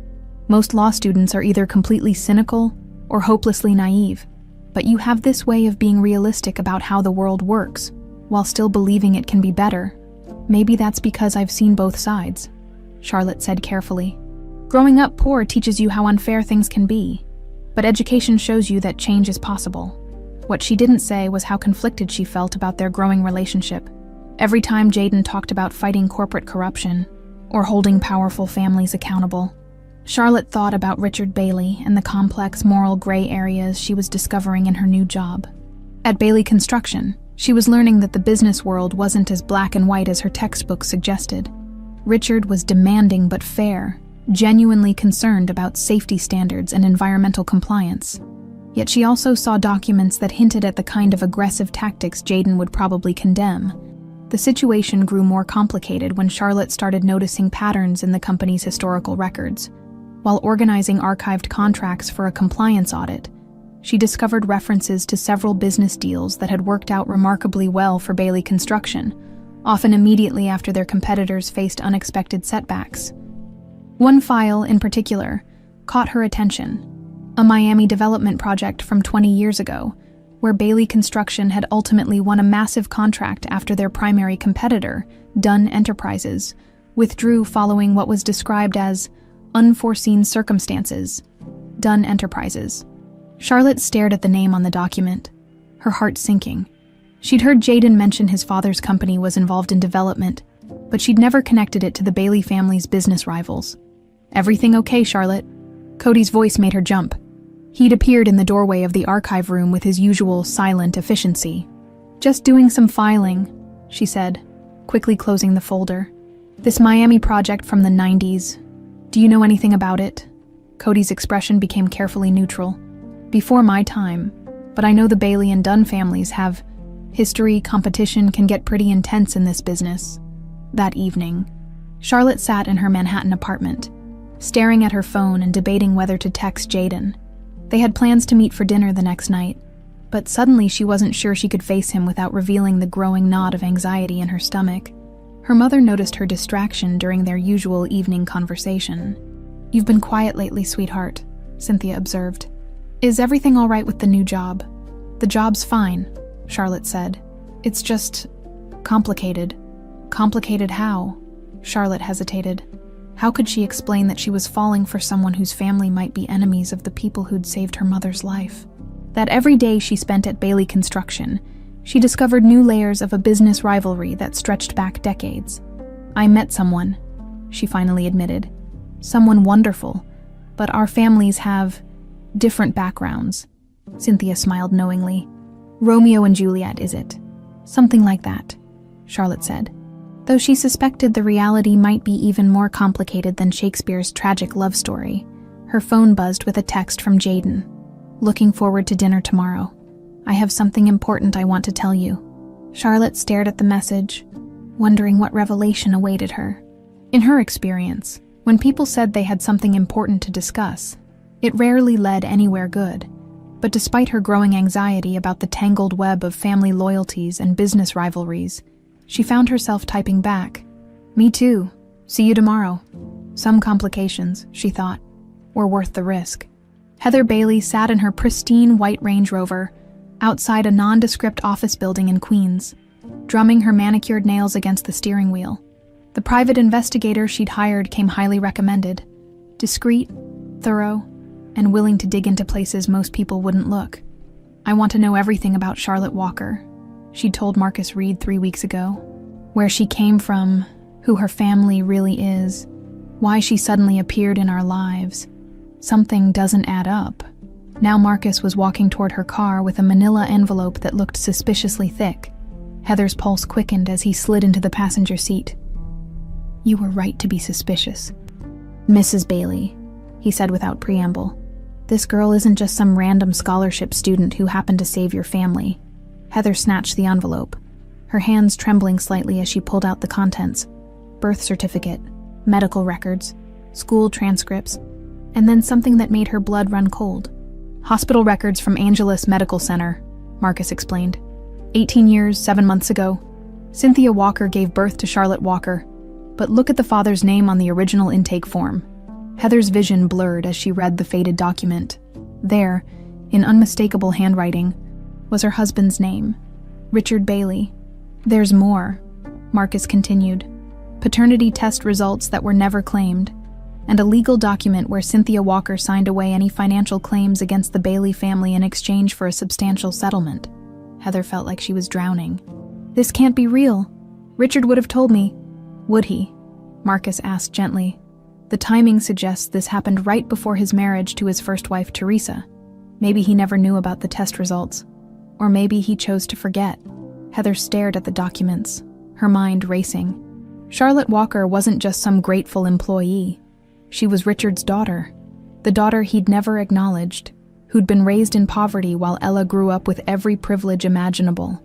"Most law students are either completely cynical or hopelessly naive, but you have this way of being realistic about how the world works, while still believing it can be better. Maybe that's because I've seen both sides," Charlotte said carefully. "Growing up poor teaches you how unfair things can be, but education shows you that change is possible." What she didn't say was how conflicted she felt about their growing relationship. Every time Jaden talked about fighting corporate corruption or holding powerful families accountable, Charlotte thought about Richard Bailey and the complex moral gray areas she was discovering in her new job. At Bailey Construction, she was learning that the business world wasn't as black and white as her textbooks suggested. Richard was demanding but fair, genuinely concerned about safety standards and environmental compliance. Yet she also saw documents that hinted at the kind of aggressive tactics Jaden would probably condemn. The situation grew more complicated when Charlotte started noticing patterns in the company's historical records. While organizing archived contracts for a compliance audit, she discovered references to several business deals that had worked out remarkably well for Bailey Construction, often immediately after their competitors faced unexpected setbacks. One file, in particular, caught her attention: a Miami development project from 20 years ago, where Bailey Construction had ultimately won a massive contract after their primary competitor, Dunn Enterprises, withdrew following what was described as Unforeseen circumstances. Dunn Enterprises. Charlotte stared at the name on the document, her heart sinking. She'd heard Jaden mention his father's company was involved in development, but she'd never connected it to the Bailey family's business rivals. "Everything okay, Charlotte?" Cody's voice made her jump. He'd appeared in the doorway of the archive room with his usual silent efficiency. "Just doing some filing," she said, quickly closing the folder. "This Miami project from the 90s. Do you know anything about it?" Cody's expression became carefully neutral. "Before my time, but I know the Bailey and Dunn families have history. Competition can get pretty intense in this business." That evening, Charlotte sat in her Manhattan apartment, staring at her phone and debating whether to text Jaden. They had plans to meet for dinner the next night, but suddenly she wasn't sure she could face him without revealing the growing knot of anxiety in her stomach. Her mother noticed her distraction during their usual evening conversation. "You've been quiet lately, sweetheart," Cynthia observed. "Is everything all right with the new job?" "The job's fine," Charlotte said. "It's just complicated." "Complicated how?" Charlotte hesitated. How could she explain that she was falling for someone whose family might be enemies of the people who'd saved her mother's life? That every day she spent at Bailey Construction, she discovered new layers of a business rivalry that stretched back decades. "I met someone," she finally admitted. "Someone wonderful, but our families have different backgrounds." Cynthia smiled knowingly. "Romeo and Juliet, is it?" "Something like that," Charlotte said, though she suspected the reality might be even more complicated than Shakespeare's tragic love story. Her phone buzzed with a text from Jaden. "Looking forward to dinner tomorrow. I have something important I want to tell you." Charlotte stared at the message, wondering what revelation awaited her. In her experience, when people said they had something important to discuss, it rarely led anywhere good. But despite her growing anxiety about the tangled web of family loyalties and business rivalries, she found herself typing back, "Me too. See you tomorrow." Some complications, she thought, were worth the risk. Heather Bailey sat in her pristine white Range Rover outside a nondescript office building in Queens, drumming her manicured nails against the steering wheel. The private investigator she'd hired came highly recommended. Discreet, thorough, and willing to dig into places most people wouldn't look. "I want to know everything about Charlotte Walker," she'd told Marcus Reed 3 weeks ago. "Where she came from, who her family really is, why she suddenly appeared in our lives. Something doesn't add up." Now Marcus was walking toward her car with a manila envelope that looked suspiciously thick. Heather's pulse quickened as he slid into the passenger seat. "You were right to be suspicious, Mrs. Bailey," he said without preamble. "This girl isn't just some random scholarship student who happened to save your family." Heather snatched the envelope, her hands trembling slightly as she pulled out the contents. Birth certificate, medical records, school transcripts, and then something that made her blood run cold. "Hospital records from Angelus Medical Center," Marcus explained. 18 years, 7 months ago, Cynthia Walker gave birth to Charlotte Walker, but look at the father's name on the original intake form. Heather's vision blurred as she read the faded document. There, in unmistakable handwriting, was her husband's name, Richard Bailey. "There's more," Marcus continued. "Paternity test results that were never claimed, and a legal document where Cynthia Walker signed away any financial claims against the Bailey family in exchange for a substantial settlement." Heather felt like she was drowning. "This can't be real. Richard would have told me." "Would he?" Marcus asked gently. "The timing suggests this happened right before his marriage to his first wife, Teresa. Maybe he never knew about the test results. Or maybe he chose to forget." Heather stared at the documents, her mind racing. Charlotte Walker wasn't just some grateful employee. She was Richard's daughter, the daughter he'd never acknowledged, who'd been raised in poverty while Ella grew up with every privilege imaginable.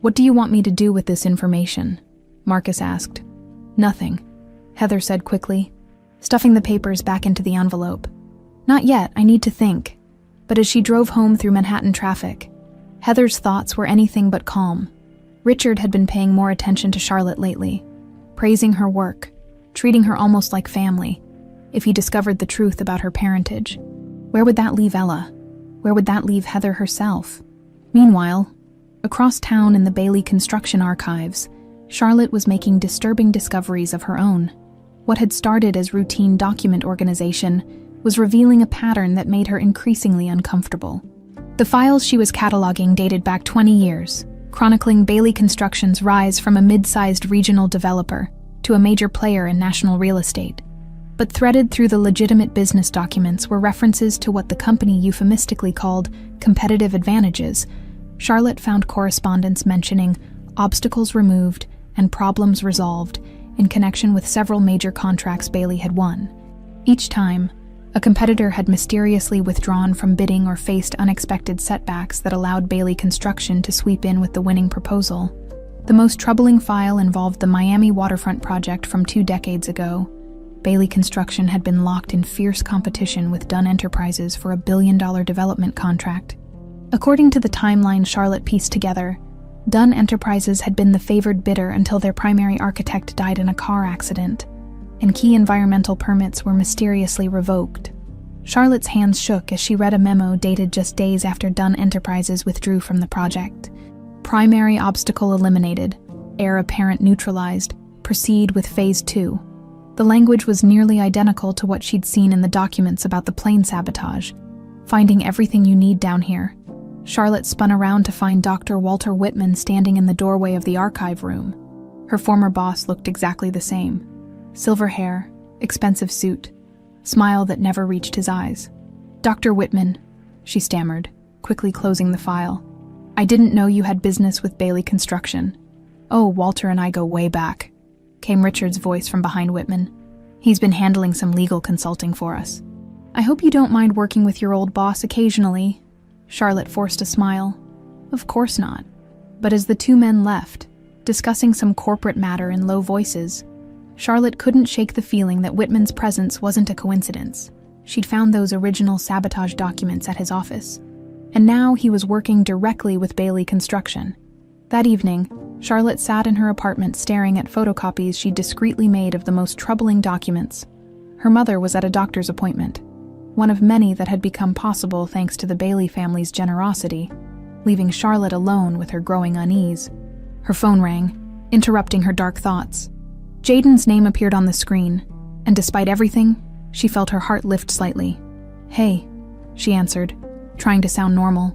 "What do you want me to do with this information?" Marcus asked. "Nothing," Heather said quickly, stuffing the papers back into the envelope. "Not yet, I need to think." But as she drove home through Manhattan traffic, Heather's thoughts were anything but calm. Richard had been paying more attention to Charlotte lately, praising her work, treating her almost like family. If he discovered the truth about her parentage, where would that leave Ella? Where would that leave Heather herself? Meanwhile, across town in the Bailey construction archives, Charlotte was making disturbing discoveries of her own. What had started as routine document organization was revealing a pattern that made her increasingly uncomfortable. The files she was cataloging dated back 20 years, chronicling Bailey Construction's rise from a mid-sized regional developer to a major player in national real estate. But threaded through the legitimate business documents were references to what the company euphemistically called competitive advantages. Charlotte found correspondence mentioning obstacles removed and problems resolved in connection with several major contracts Bailey had won. Each time, a competitor had mysteriously withdrawn from bidding or faced unexpected setbacks that allowed Bailey Construction to sweep in with the winning proposal. The most troubling file involved the Miami waterfront project from 2 decades ago. Bailey Construction had been locked in fierce competition with Dunn Enterprises for a $1 billion development contract. According to the timeline Charlotte pieced together, Dunn Enterprises had been the favored bidder until their primary architect died in a car accident, and key environmental permits were mysteriously revoked. Charlotte's hands shook as she read a memo dated just days after Dunn Enterprises withdrew from the project. Primary obstacle eliminated, heir apparent neutralized, proceed with Phase 2. The language was nearly identical to what she'd seen in the documents about the plane sabotage. Finding everything you need down here. Charlotte spun around to find Dr. Walter Whitman standing in the doorway of the archive room. Her former boss looked exactly the same. Silver hair, expensive suit, smile that never reached his eyes. "Dr. Whitman," she stammered, quickly closing the file. "I didn't know you had business with Bailey Construction." "Oh, Walter and I go way back," came Richard's voice from behind Whitman. "He's been handling some legal consulting for us." "I hope you don't mind working with your old boss occasionally." Charlotte forced a smile. Of course not. But as the two men left, discussing some corporate matter in low voices, Charlotte couldn't shake the feeling that Whitman's presence wasn't a coincidence. She'd found those original sabotage documents at his office. And now he was working directly with Bailey Construction. That evening, Charlotte sat in her apartment staring at photocopies she'd discreetly made of the most troubling documents. Her mother was at a doctor's appointment, one of many that had become possible thanks to the Bailey family's generosity, leaving Charlotte alone with her growing unease. Her phone rang, interrupting her dark thoughts. Jaden's name appeared on the screen, and despite everything, she felt her heart lift slightly. "Hey," she answered, trying to sound normal.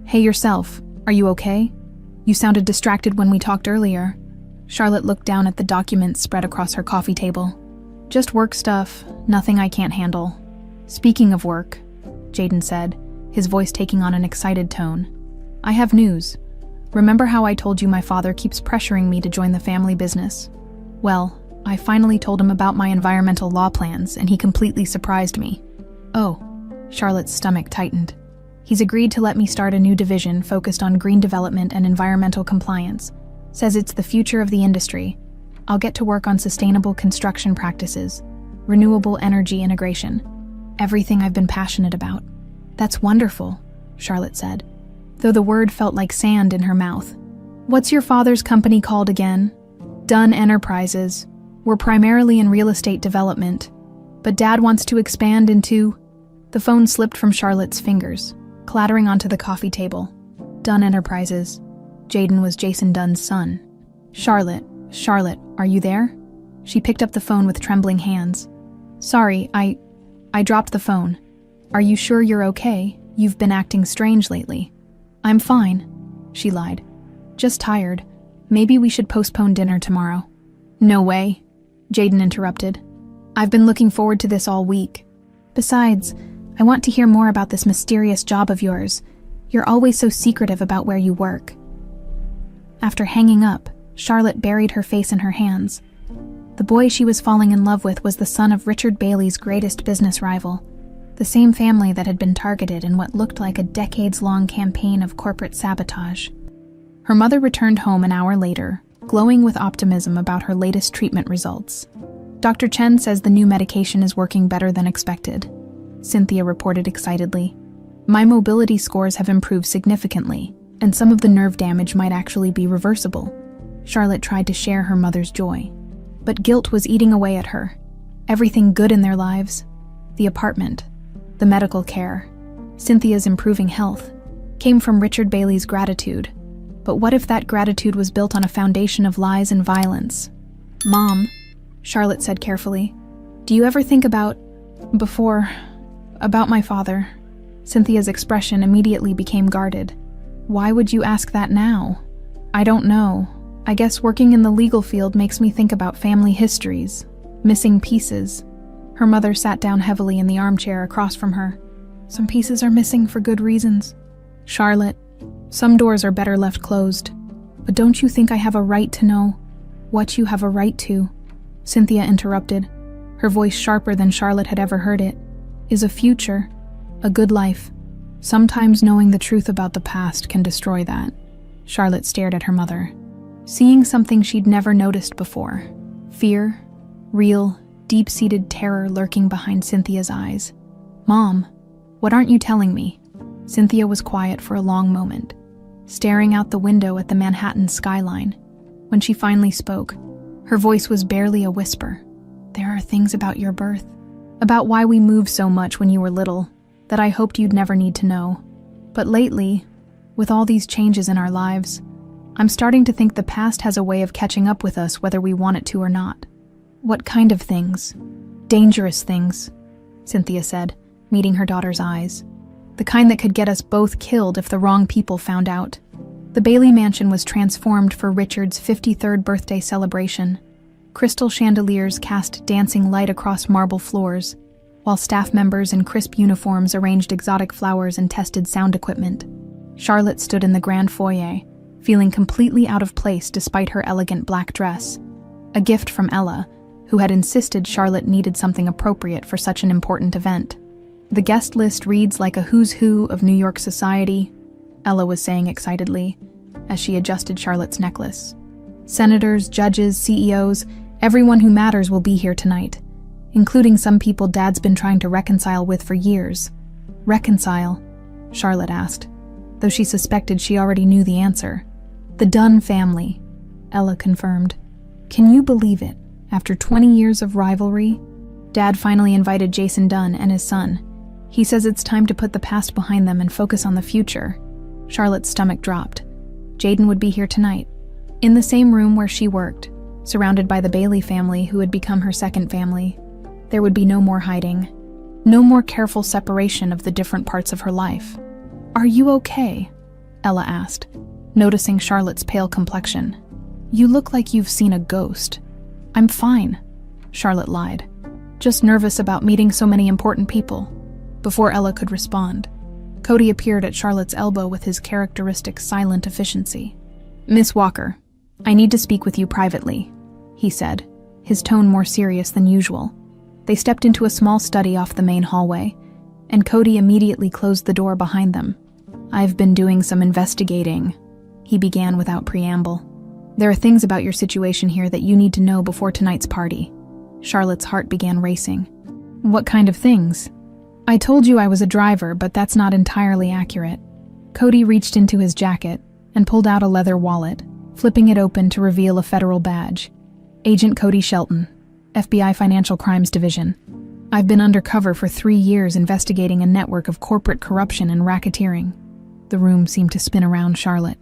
"Hey yourself, are you okay? You sounded distracted when we talked earlier." Charlotte looked down at the documents spread across her coffee table. "Just work stuff, nothing I can't handle." "Speaking of work," Jaden said, his voice taking on an excited tone, "I have news. Remember how I told you my father keeps pressuring me to join the family business? Well, I finally told him about my environmental law plans, and he completely surprised me." "Oh," Charlotte's stomach tightened. "He's agreed to let me start a new division focused on green development and environmental compliance. Says it's the future of the industry. I'll get to work on sustainable construction practices, renewable energy integration. Everything I've been passionate about." "That's wonderful," Charlotte said, though the word felt like sand in her mouth. "What's your father's company called again?" "Dunn Enterprises. We're primarily in real estate development, but Dad wants to expand into..." The phone slipped from Charlotte's fingers, clattering onto the coffee table. Dunn Enterprises. Jaden was Jason Dunn's son. Charlotte, are you there?" She picked up the phone with trembling hands. "Sorry, I dropped the phone. Are you sure you're okay? You've been acting strange lately." "I'm fine," she lied. "Just tired. Maybe we should postpone dinner tomorrow." "No way," Jaden interrupted. "I've been looking forward to this all week. Besides, I want to hear more about this mysterious job of yours. You're always so secretive about where you work." After hanging up, Charlotte buried her face in her hands. The boy she was falling in love with was the son of Richard Bailey's greatest business rival, the same family that had been targeted in what looked like a decades-long campaign of corporate sabotage. Her mother returned home an hour later, glowing with optimism about her latest treatment results. "Dr. Chen says the new medication is working better than expected," Cynthia reported excitedly. "My mobility scores have improved significantly, and some of the nerve damage might actually be reversible." Charlotte tried to share her mother's joy. But guilt was eating away at her. Everything good in their lives, the apartment, the medical care, Cynthia's improving health, came from Richard Bailey's gratitude. But what if that gratitude was built on a foundation of lies and violence? "Mom," Charlotte said carefully. Do you ever think about my father? Cynthia's expression immediately became guarded. Why would you ask that now? I don't know. I guess working in the legal field makes me think about family histories, missing pieces. Her mother sat down heavily in the armchair across from her. Some pieces are missing for good reasons. Charlotte, some doors are better left closed. But don't you think I have a right to know what you have a right to? Cynthia interrupted, her voice sharper than Charlotte had ever heard it. Is a future, a good life. Sometimes knowing the truth about the past can destroy that. Charlotte stared at her mother, seeing something she'd never noticed before. Fear, real, deep-seated terror lurking behind Cynthia's eyes. Mom, what aren't you telling me? Cynthia was quiet for a long moment, staring out the window at the Manhattan skyline. When she finally spoke, her voice was barely a whisper. There are things about your birth, about why we moved so much when you were little, that I hoped you'd never need to know. But lately, with all these changes in our lives, I'm starting to think the past has a way of catching up with us whether we want it to or not. What kind of things? Dangerous things, Cynthia said, meeting her daughter's eyes. The kind that could get us both killed if the wrong people found out. The Bailey mansion was transformed for Richard's 53rd birthday celebration. Crystal chandeliers cast dancing light across marble floors, while staff members in crisp uniforms arranged exotic flowers and tested sound equipment. Charlotte stood in the grand foyer, feeling completely out of place despite her elegant black dress. A gift from Ella, who had insisted Charlotte needed something appropriate for such an important event. The guest list reads like a who's who of New York society, Ella was saying excitedly, as she adjusted Charlotte's necklace. Senators, judges, CEOs, everyone who matters will be here tonight, including some people Dad's been trying to reconcile with for years. Reconcile? Charlotte asked, though she suspected she already knew the answer. The Dunn family, Ella confirmed. Can you believe it? After 20 years of rivalry, Dad finally invited Jason Dunn and his son. He says it's time to put the past behind them and focus on the future. Charlotte's stomach dropped. Jaden would be here tonight, in the same room where she worked, surrounded by the Bailey family who had become her second family. There would be no more hiding, no more careful separation of the different parts of her life. Are you okay? Ella asked, noticing Charlotte's pale complexion. You look like you've seen a ghost. I'm fine, Charlotte lied. Just nervous about meeting so many important people. Before Ella could respond, Cody appeared at Charlotte's elbow with his characteristic silent efficiency. Miss Walker, I need to speak with you privately, he said, his tone more serious than usual. They stepped into a small study off the main hallway, and Cody immediately closed the door behind them. I've been doing some investigating, he began without preamble. There are things about your situation here that you need to know before tonight's party. Charlotte's heart began racing. What kind of things? I told you I was a driver, but that's not entirely accurate. Cody reached into his jacket and pulled out a leather wallet, flipping it open to reveal a federal badge. Agent Cody Shelton, FBI Financial Crimes Division. I've been undercover for 3 years investigating a network of corporate corruption and racketeering. The room seemed to spin around Charlotte.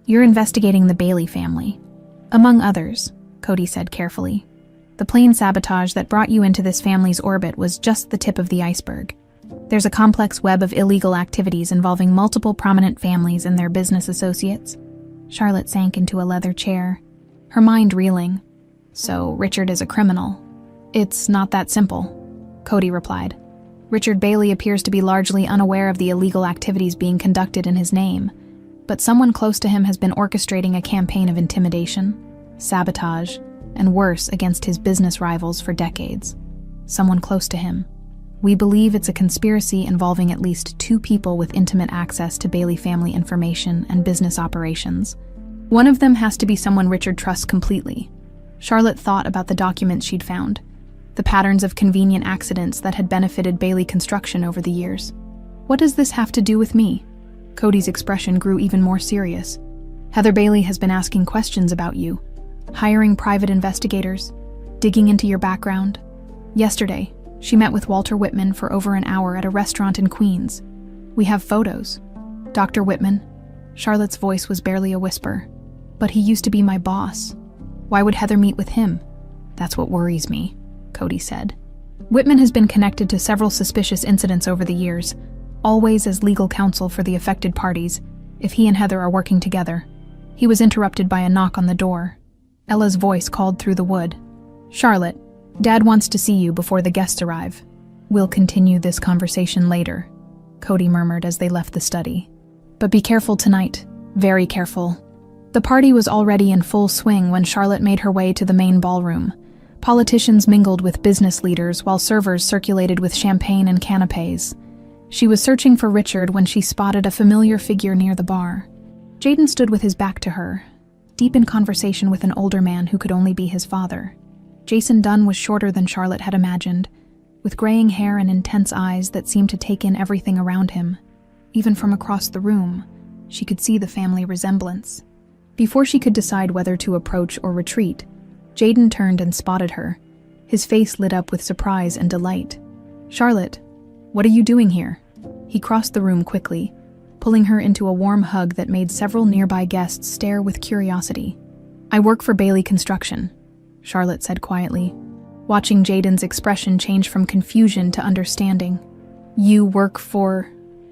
You're investigating the Bailey family. Among others, Cody said carefully. The plane sabotage that brought you into this family's orbit was just the tip of the iceberg. There's a complex web of illegal activities involving multiple prominent families and their business associates. Charlotte sank into a leather chair, her mind reeling. So Richard is a criminal. It's not that simple, Cody replied. Richard Bailey appears to be largely unaware of the illegal activities being conducted in his name, but someone close to him has been orchestrating a campaign of intimidation, sabotage, and worse against his business rivals for decades. Someone close to him. We believe it's a conspiracy involving at least 2 people with intimate access to Bailey family information and business operations. One of them has to be someone Richard trusts completely. Charlotte thought about the documents she'd found, the patterns of convenient accidents that had benefited Bailey Construction over the years. What does this have to do with me? Cody's expression grew even more serious. Heather Bailey has been asking questions about you, hiring private investigators, digging into your background. Yesterday, she met with Walter Whitman for over an hour at a restaurant in Queens. We have photos. Dr. Whitman, Charlotte's voice was barely a whisper, but he used to be my boss. Why would Heather meet with him? That's what worries me, Cody said. Whitman has been connected to several suspicious incidents over the years, always as legal counsel for the affected parties, if he and Heather are working together. He was interrupted by a knock on the door. Ella's voice called through the wood. "Charlotte, Dad wants to see you before the guests arrive. We'll continue this conversation later," Cody murmured as they left the study. "But be careful tonight, very careful." The party was already in full swing when Charlotte made her way to the main ballroom. Politicians mingled with business leaders while servers circulated with champagne and canapes. She was searching for Richard when she spotted a familiar figure near the bar. Jaden stood with his back to her, deep in conversation with an older man who could only be his father. Jason Dunn was shorter than Charlotte had imagined, with graying hair and intense eyes that seemed to take in everything around him. Even from across the room, she could see the family resemblance. Before she could decide whether to approach or retreat, Jaden turned and spotted her. His face lit up with surprise and delight. "Charlotte, what are you doing here?" He crossed the room quickly, pulling her into a warm hug that made several nearby guests stare with curiosity. "I work for Bailey Construction," Charlotte said quietly, watching Jaden's expression change from confusion to understanding. "You work for—"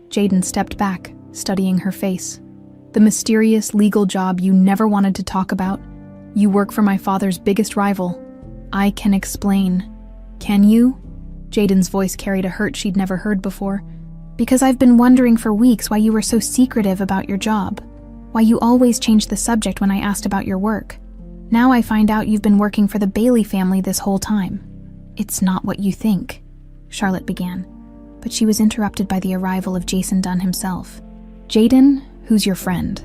Jaden stepped back, studying her face. "The mysterious legal job you never wanted to talk about? You work for my father's biggest rival. I can explain." "Can you?" Jaden's voice carried a hurt she'd never heard before. "Because I've been wondering for weeks why you were so secretive about your job. Why you always changed the subject when I asked about your work. Now I find out you've been working for the Bailey family this whole time." "It's not what you think," Charlotte began, but she was interrupted by the arrival of Jason Dunn himself. "Jaden, who's your friend?"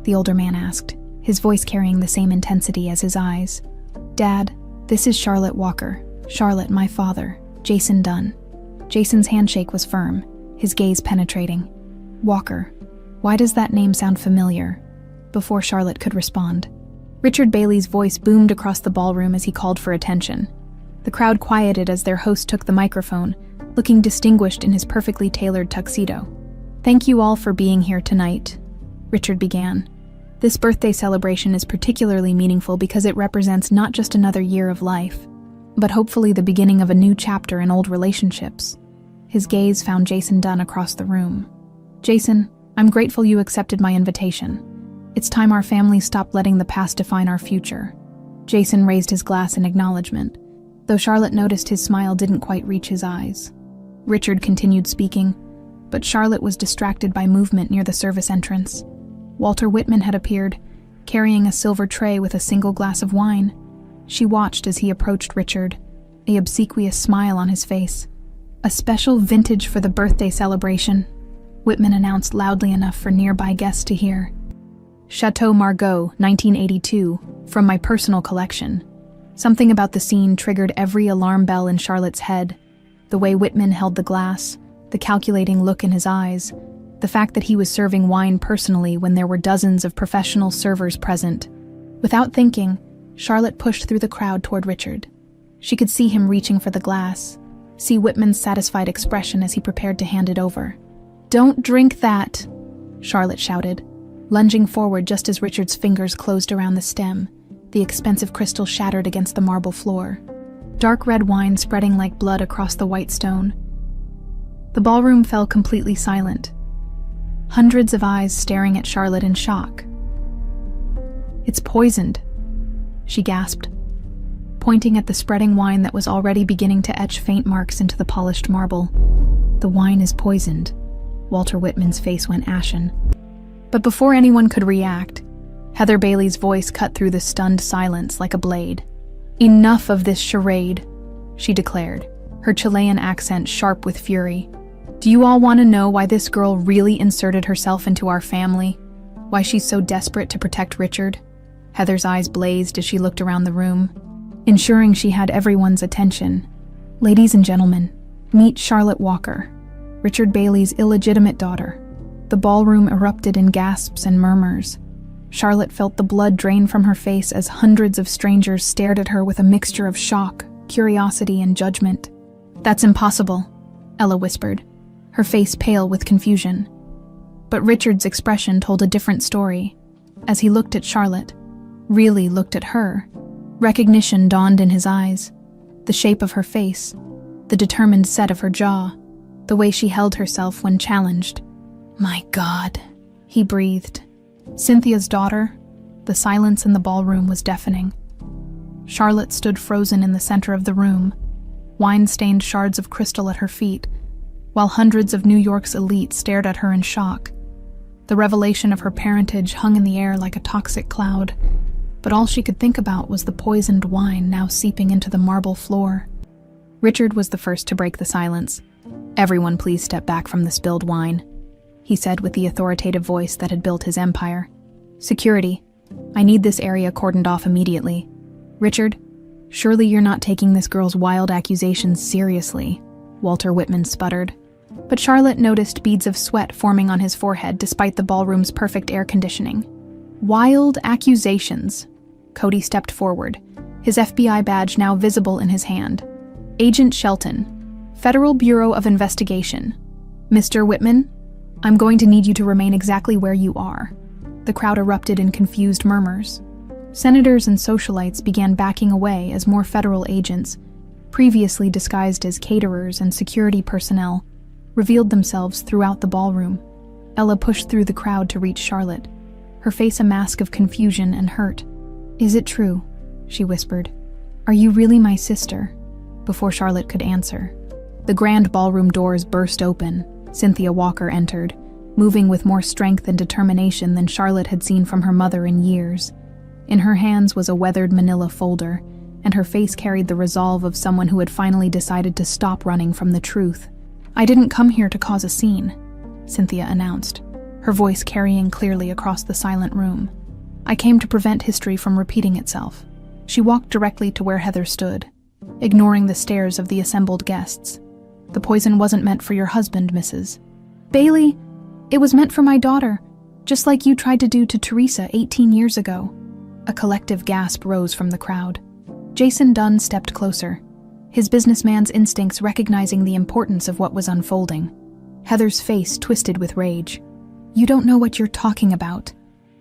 the older man asked, his voice carrying the same intensity as his eyes. "Dad, this is Charlotte Walker. Charlotte, my father, Jason Dunn." Jason's handshake was firm, his gaze penetrating. "Walker, why does that name sound familiar?" Before Charlotte could respond, Richard Bailey's voice boomed across the ballroom as he called for attention. The crowd quieted as their host took the microphone, looking distinguished in his perfectly tailored tuxedo. "Thank you all for being here tonight," Richard began. "This birthday celebration is particularly meaningful because it represents not just another year of life, but hopefully the beginning of a new chapter in old relationships." His gaze found Jason Dunn across the room. "Jason, I'm grateful you accepted my invitation. It's time our families stopped letting the past define our future." Jason raised his glass in acknowledgement, though Charlotte noticed his smile didn't quite reach his eyes. Richard continued speaking, but Charlotte was distracted by movement near the service entrance. Walter Whitman had appeared, carrying a silver tray with a single glass of wine. She watched as he approached Richard, a obsequious smile on his face. "A special vintage for the birthday celebration," Whitman announced loudly enough for nearby guests to hear. "Chateau Margaux, 1982, from my personal collection." Something about the scene triggered every alarm bell in Charlotte's head. The way Whitman held the glass, the calculating look in his eyes, the fact that he was serving wine personally when there were dozens of professional servers present. Without thinking, Charlotte pushed through the crowd toward Richard. She could see him reaching for the glass, see Whitman's satisfied expression as he prepared to hand it over. "Don't drink that," Charlotte shouted, lunging forward just as Richard's fingers closed around the stem. The expensive crystal shattered against the marble floor, dark red wine spreading like blood across the white stone. The ballroom fell completely silent, hundreds of eyes staring at Charlotte in shock. "It's poisoned," she gasped, pointing at the spreading wine that was already beginning to etch faint marks into the polished marble. "The wine is poisoned." Walter Whitman's face went ashen. But before anyone could react, Heather Bailey's voice cut through the stunned silence like a blade. "Enough of this charade," she declared, her Chilean accent sharp with fury. "Do you all want to know why this girl really inserted herself into our family? Why she's so desperate to protect Richard?" Heather's eyes blazed as she looked around the room, ensuring she had everyone's attention. "Ladies and gentlemen, meet Charlotte Walker, Richard Bailey's illegitimate daughter." The ballroom erupted in gasps and murmurs. Charlotte felt the blood drain from her face as hundreds of strangers stared at her with a mixture of shock, curiosity, and judgment. "That's impossible," Ella whispered, her face pale with confusion. But Richard's expression told a different story. As he looked at Charlotte, really looked at her, Recognition dawned in his eyes. The shape of her face, the determined set of her jaw, the way she held herself when challenged. "My God," he breathed. Cynthia's daughter? The silence in the ballroom was deafening. Charlotte stood frozen in the center of the room, wine-stained shards of crystal at her feet, while hundreds of New York's elite stared at her in shock. The revelation of her parentage hung in the air like a toxic cloud, but all she could think about was the poisoned wine now seeping into the marble floor. Richard was the first to break the silence. "Everyone please step back from the spilled wine," he said with the authoritative voice that had built his empire. "Security, I need this area cordoned off immediately. Richard, surely you're not taking this girl's wild accusations seriously," Walter Whitman sputtered. But Charlotte noticed beads of sweat forming on his forehead despite the ballroom's perfect air conditioning. "Wild accusations." Cody stepped forward, his FBI badge now visible in his hand. "Agent Shelton, Federal Bureau of Investigation. Mr. Whitman, I'm going to need you to remain exactly where you are." The crowd erupted in confused murmurs. Senators and socialites began backing away as more federal agents, previously disguised as caterers and security personnel, revealed themselves throughout the ballroom. Ella pushed through the crowd to reach Charlotte, her face a mask of confusion and hurt. "Is it true?" she whispered. "Are you really my sister?" Before Charlotte could answer, the grand ballroom doors burst open. Cynthia Walker entered, moving with more strength and determination than Charlotte had seen from her mother in years. In her hands was a weathered manila folder, and her face carried the resolve of someone who had finally decided to stop running from the truth. "I didn't come here to cause a scene," Cynthia announced, her voice carrying clearly across the silent room. "I came to prevent history from repeating itself." She walked directly to where Heather stood, ignoring the stares of the assembled guests. "The poison wasn't meant for your husband, Mrs. Bailey. It was meant for my daughter, just like you tried to do to Teresa 18 years ago." A collective gasp rose from the crowd. Jason Dunn stepped closer, his businessman's instincts recognizing the importance of what was unfolding. Heather's face twisted with rage. "You don't know what you're talking about.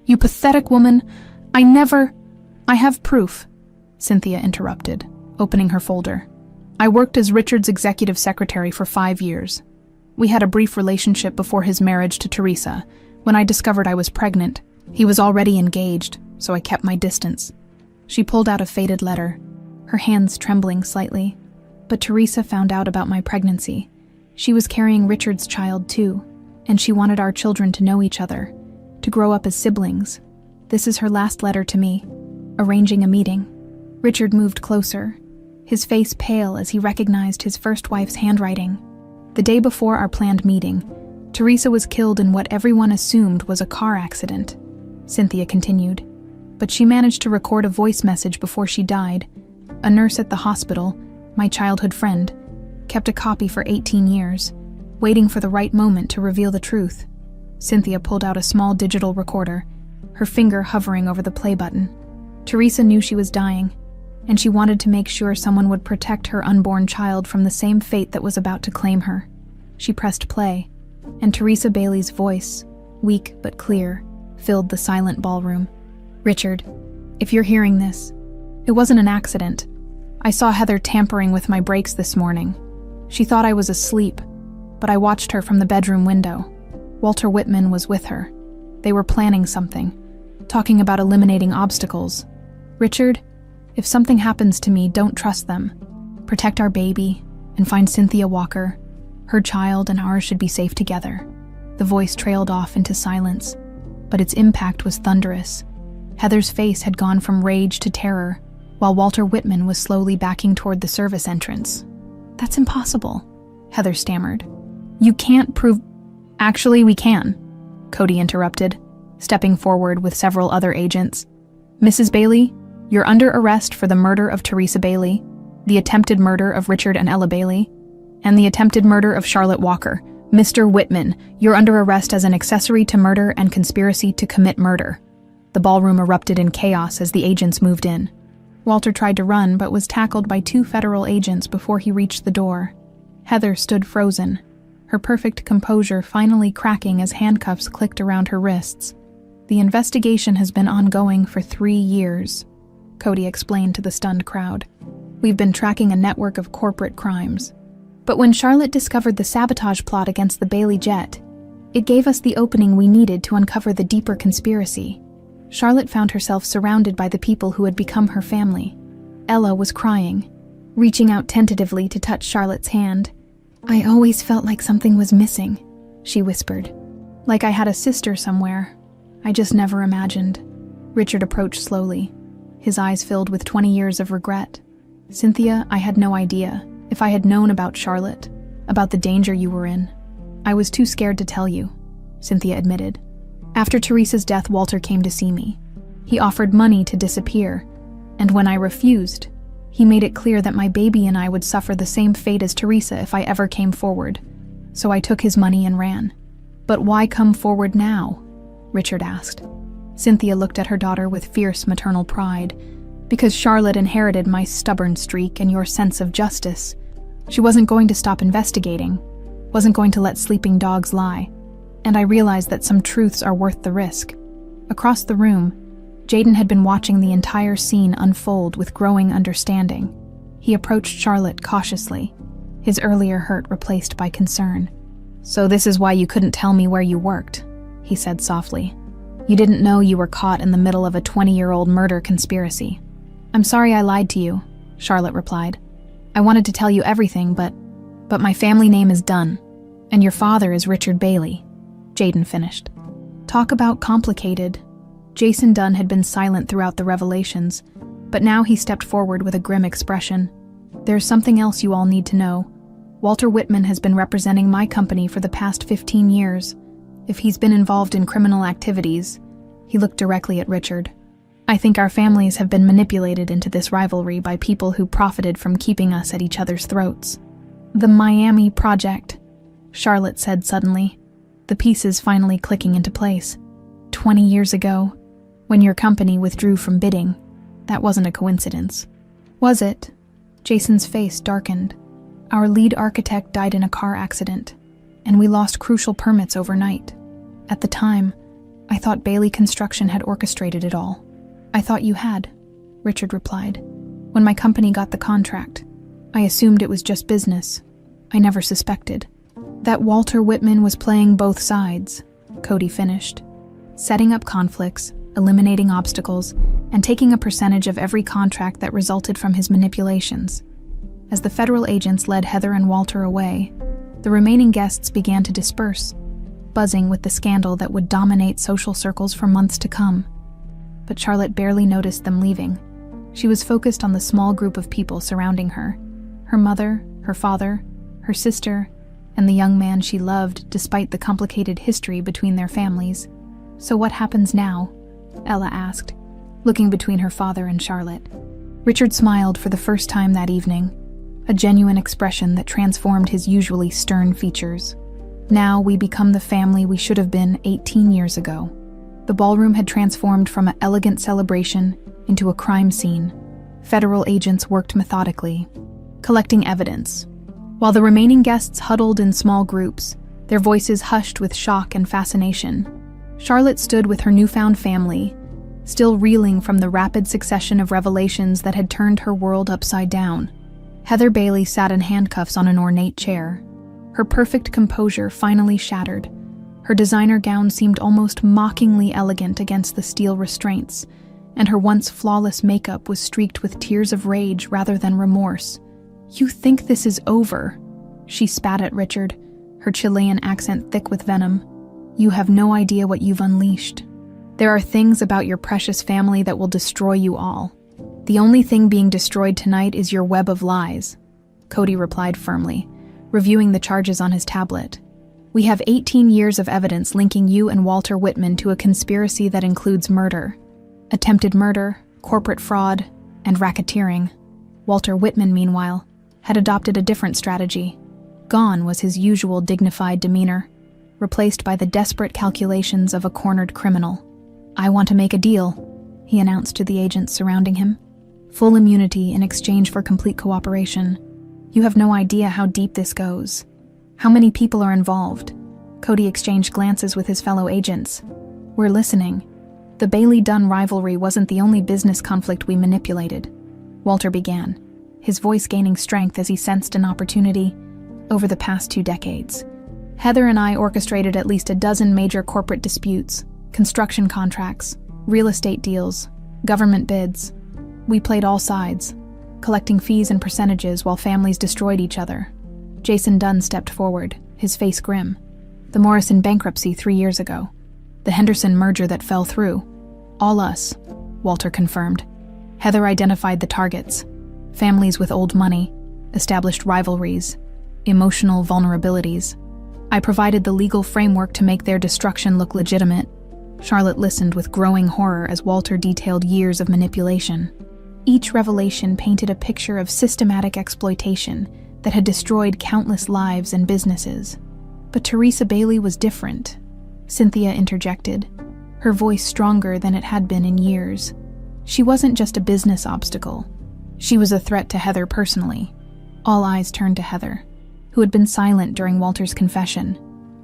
You pathetic woman. I have proof," Cynthia interrupted, opening her folder. "I worked as Richard's executive secretary for 5 years. We had a brief relationship before his marriage to Teresa. When I discovered I was pregnant, he was already engaged, so I kept my distance." She pulled out a faded letter, her hands trembling slightly. "But Teresa found out about my pregnancy. She was carrying Richard's child too, and she wanted our children to know each other, to grow up as siblings. This is her last letter to me, arranging a meeting." Richard moved closer, his face pale as he recognized his first wife's handwriting. "The day before our planned meeting, Teresa was killed in what everyone assumed was a car accident," Cynthia continued. "But she managed to record a voice message before she died. A nurse at the hospital, my childhood friend, kept a copy for 18 years, waiting for the right moment to reveal the truth." Cynthia pulled out a small digital recorder, her finger hovering over the play button. "Teresa knew she was dying, and she wanted to make sure someone would protect her unborn child from the same fate that was about to claim her." She pressed play, and Teresa Bailey's voice, weak but clear, filled the silent ballroom. "Richard, if you're hearing this, it wasn't an accident. I saw Heather tampering with my brakes this morning. She thought I was asleep, but I watched her from the bedroom window. Walter Whitman was with her. They were planning something, talking about eliminating obstacles. Richard, if something happens to me, don't trust them. Protect our baby and find Cynthia Walker. Her child and ours should be safe together." The voice trailed off into silence, but its impact was thunderous. Heather's face had gone from rage to terror, while Walter Whitman was slowly backing toward the service entrance. "That's impossible," Heather stammered. "You can't prove—" "Actually, we can," Cody interrupted, stepping forward with several other agents. "Mrs. Bailey, you're under arrest for the murder of Teresa Bailey, the attempted murder of Richard and Ella Bailey, and the attempted murder of Charlotte Walker. Mr. Whitman, you're under arrest as an accessory to murder and conspiracy to commit murder." The ballroom erupted in chaos as the agents moved in. Walter tried to run but was tackled by 2 federal agents before he reached the door. Heather stood frozen, her perfect composure finally cracking as handcuffs clicked around her wrists. "The investigation has been ongoing for 3 years," Cody explained to the stunned crowd. "We've been tracking a network of corporate crimes. But when Charlotte discovered the sabotage plot against the Bailey jet, it gave us the opening we needed to uncover the deeper conspiracy." Charlotte found herself surrounded by the people who had become her family. Ella was crying, reaching out tentatively to touch Charlotte's hand. "I always felt like something was missing," she whispered. "Like I had a sister somewhere. I just never imagined." Richard approached slowly, his eyes filled with 20 years of regret. "Cynthia, I had no idea. If I had known about Charlotte, about the danger you were in, I was too scared to tell you," Cynthia admitted. "After Teresa's death, Walter came to see me. He offered money to disappear, and when I refused, he made it clear that my baby and I would suffer the same fate as Teresa if I ever came forward. So I took his money and ran." "But why come forward now?" Richard asked. Cynthia looked at her daughter with fierce maternal pride. "Because Charlotte inherited my stubborn streak and your sense of justice. She wasn't going to stop investigating, wasn't going to let sleeping dogs lie. And I realized that some truths are worth the risk." Across the room, Jaden had been watching the entire scene unfold with growing understanding. He approached Charlotte cautiously, his earlier hurt replaced by concern. "So this is why you couldn't tell me where you worked," he said softly. "You didn't know you were caught in the middle of a 20-year-old murder conspiracy." "I'm sorry I lied to you," Charlotte replied. "I wanted to tell you everything, but my family name is Dunn, and your father is Richard Bailey," Jaden finished. Talk about complicated. Jason Dunn had been silent throughout the revelations, but now he stepped forward with a grim expression. "There's something else you all need to know. Walter Whitman has been representing my company for the past 15 years. If he's been involved in criminal activities," he looked directly at Richard, "I think our families have been manipulated into this rivalry by people who profited from keeping us at each other's throats." "The Miami Project," Charlotte said suddenly, the pieces finally clicking into place. 20 years ago, when your company withdrew from bidding, that wasn't a coincidence. "Was it?" Jason's face darkened. "Our lead architect died in a car accident, and we lost crucial permits overnight. At the time, I thought Bailey Construction had orchestrated it all." "I thought you had," Richard replied. "When my company got the contract, I assumed it was just business. I never suspected that Walter Whitman was playing both sides," Cody finished. "Setting up conflicts, eliminating obstacles, and taking a percentage of every contract that resulted from his manipulations." As the federal agents led Heather and Walter away, the remaining guests began to disperse, buzzing with the scandal that would dominate social circles for months to come. But Charlotte barely noticed them leaving. She was focused on the small group of people surrounding her: her mother, her father, her sister, and the young man she loved despite the complicated history between their families. "So what happens now?" Ella asked, looking between her father and Charlotte. Richard smiled for the first time that evening, a genuine expression that transformed his usually stern features. "Now we become the family we should have been 18 years ago." The ballroom had transformed from an elegant celebration into a crime scene. Federal agents worked methodically, collecting evidence, while the remaining guests huddled in small groups, their voices hushed with shock and fascination. Charlotte stood with her newfound family, still reeling from the rapid succession of revelations that had turned her world upside down. Heather Bailey sat in handcuffs on an ornate chair, her perfect composure finally shattered. Her designer gown seemed almost mockingly elegant against the steel restraints, and her once flawless makeup was streaked with tears of rage rather than remorse. "You think this is over?" She spat at Richard, her Chilean accent thick with venom. "You have no idea what you've unleashed. There are things about your precious family that will destroy you all. The only thing being destroyed tonight is your web of lies," Cody replied firmly, reviewing the charges on his tablet. "We have 18 years of evidence linking you and Walter Whitman to a conspiracy that includes murder, attempted murder, corporate fraud, and racketeering." Walter Whitman, meanwhile, had adopted a different strategy. Gone was his usual dignified demeanor, replaced by the desperate calculations of a cornered criminal. "I want to make a deal," he announced to the agents surrounding him. "Full immunity in exchange for complete cooperation. You have no idea how deep this goes. How many people are involved?" Cody exchanged glances with his fellow agents. "We're listening. The Bailey-Dunn rivalry wasn't the only business conflict we manipulated, Walter began, his voice gaining strength as he sensed an opportunity. Over the past 2 decades, Heather and I orchestrated at least a dozen major corporate disputes, construction contracts, real estate deals, government bids. We played all sides, collecting fees and percentages while families destroyed each other. Jason Dunn stepped forward, his face grim. The Morrison bankruptcy 3 years ago. The Henderson merger that fell through. All us, Walter confirmed. Heather identified the targets. Families with old money, established rivalries, emotional vulnerabilities. I provided the legal framework to make their destruction look legitimate. Charlotte listened with growing horror as Walter detailed years of manipulation. Each revelation painted a picture of systematic exploitation that had destroyed countless lives and businesses. But Teresa Bailey was different. Cynthia interjected, her voice stronger than it had been in years. She wasn't just a business obstacle. She was a threat to Heather personally. All eyes turned to Heather, who had been silent during Walter's confession.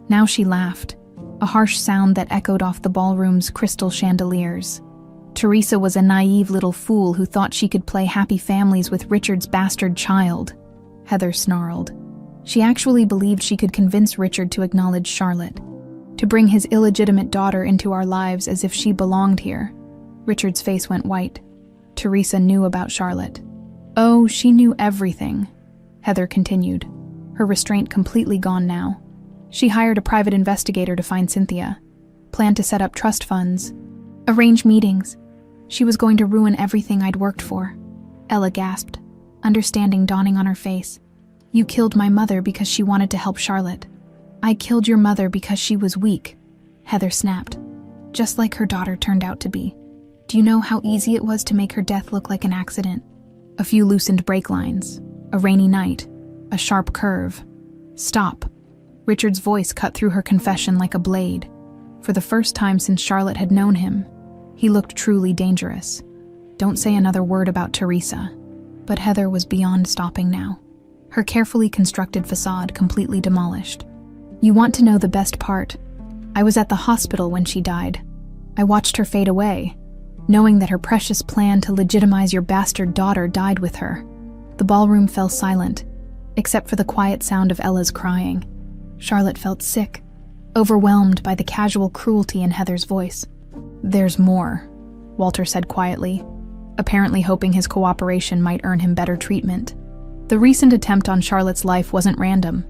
Now she laughed, a harsh sound that echoed off the ballroom's crystal chandeliers. Teresa was a naive little fool who thought she could play happy families with Richard's bastard child. Heather snarled. She actually believed she could convince Richard to acknowledge Charlotte, to bring his illegitimate daughter into our lives as if she belonged here. Richard's face went white. Teresa knew about Charlotte. Oh, she knew everything, Heather continued, her restraint completely gone now. She hired a private investigator to find Cynthia, planned to set up trust funds, arrange meetings. She was going to ruin everything I'd worked for. Ella gasped, understanding dawning on her face. You killed my mother because she wanted to help Charlotte. I killed your mother because she was weak, Heather snapped, just like her daughter turned out to be. Do you know how easy it was to make her death look like an accident? A few loosened brake lines, a rainy night, a sharp curve. Stop. Richard's voice cut through her confession like a blade. For the first time since Charlotte had known him, he looked truly dangerous. Don't say another word about Teresa. But Heather was beyond stopping now, her carefully constructed facade completely demolished. You want to know the best part? I was at the hospital when she died. I watched her fade away, knowing that her precious plan to legitimize your bastard daughter died with her. The ballroom fell silent, except for the quiet sound of Ella's crying. Charlotte felt sick, overwhelmed by the casual cruelty in Heather's voice. There's more, Walter said quietly, apparently hoping his cooperation might earn him better treatment. The recent attempt on Charlotte's life wasn't random.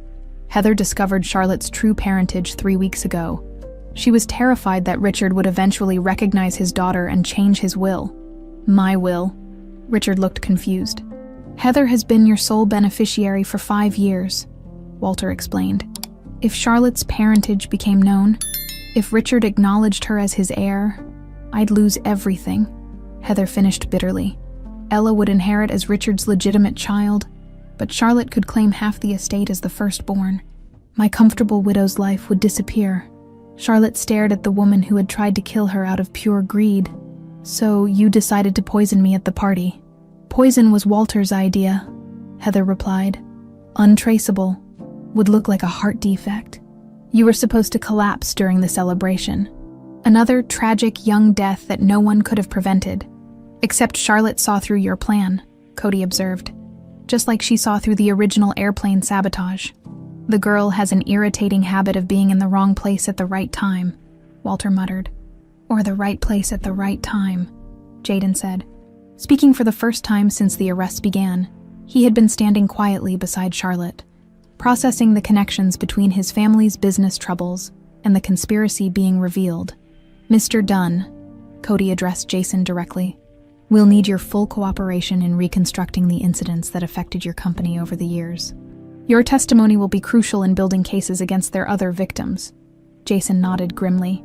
Heather discovered Charlotte's true parentage 3 weeks ago. She was terrified that Richard would eventually recognize his daughter and change his will. My will? Richard looked confused. Heather has been your sole beneficiary for 5 years, Walter explained. If Charlotte's parentage became known, if Richard acknowledged her as his heir, I'd lose everything, Heather finished bitterly. Ella would inherit as Richard's legitimate child, but Charlotte could claim half the estate as the firstborn. My comfortable widow's life would disappear. Charlotte stared at the woman who had tried to kill her out of pure greed. So you decided to poison me at the party. Poison was Walter's idea, Heather replied. Untraceable. Would look like a heart defect. You were supposed to collapse during the celebration. Another tragic young death that no one could have prevented. Except Charlotte saw through your plan, Cody observed. Just like she saw through the original airplane sabotage. The girl has an irritating habit of being in the wrong place at the right time, Walter muttered. Or the right place at the right time, Jaden said. Speaking for the first time since the arrests began, he had been standing quietly beside Charlotte, processing the connections between his family's business troubles and the conspiracy being revealed. Mr. Dunn, Cody addressed Jason directly, we'll need your full cooperation in reconstructing the incidents that affected your company over the years. Your testimony will be crucial in building cases against their other victims. Jason nodded grimly.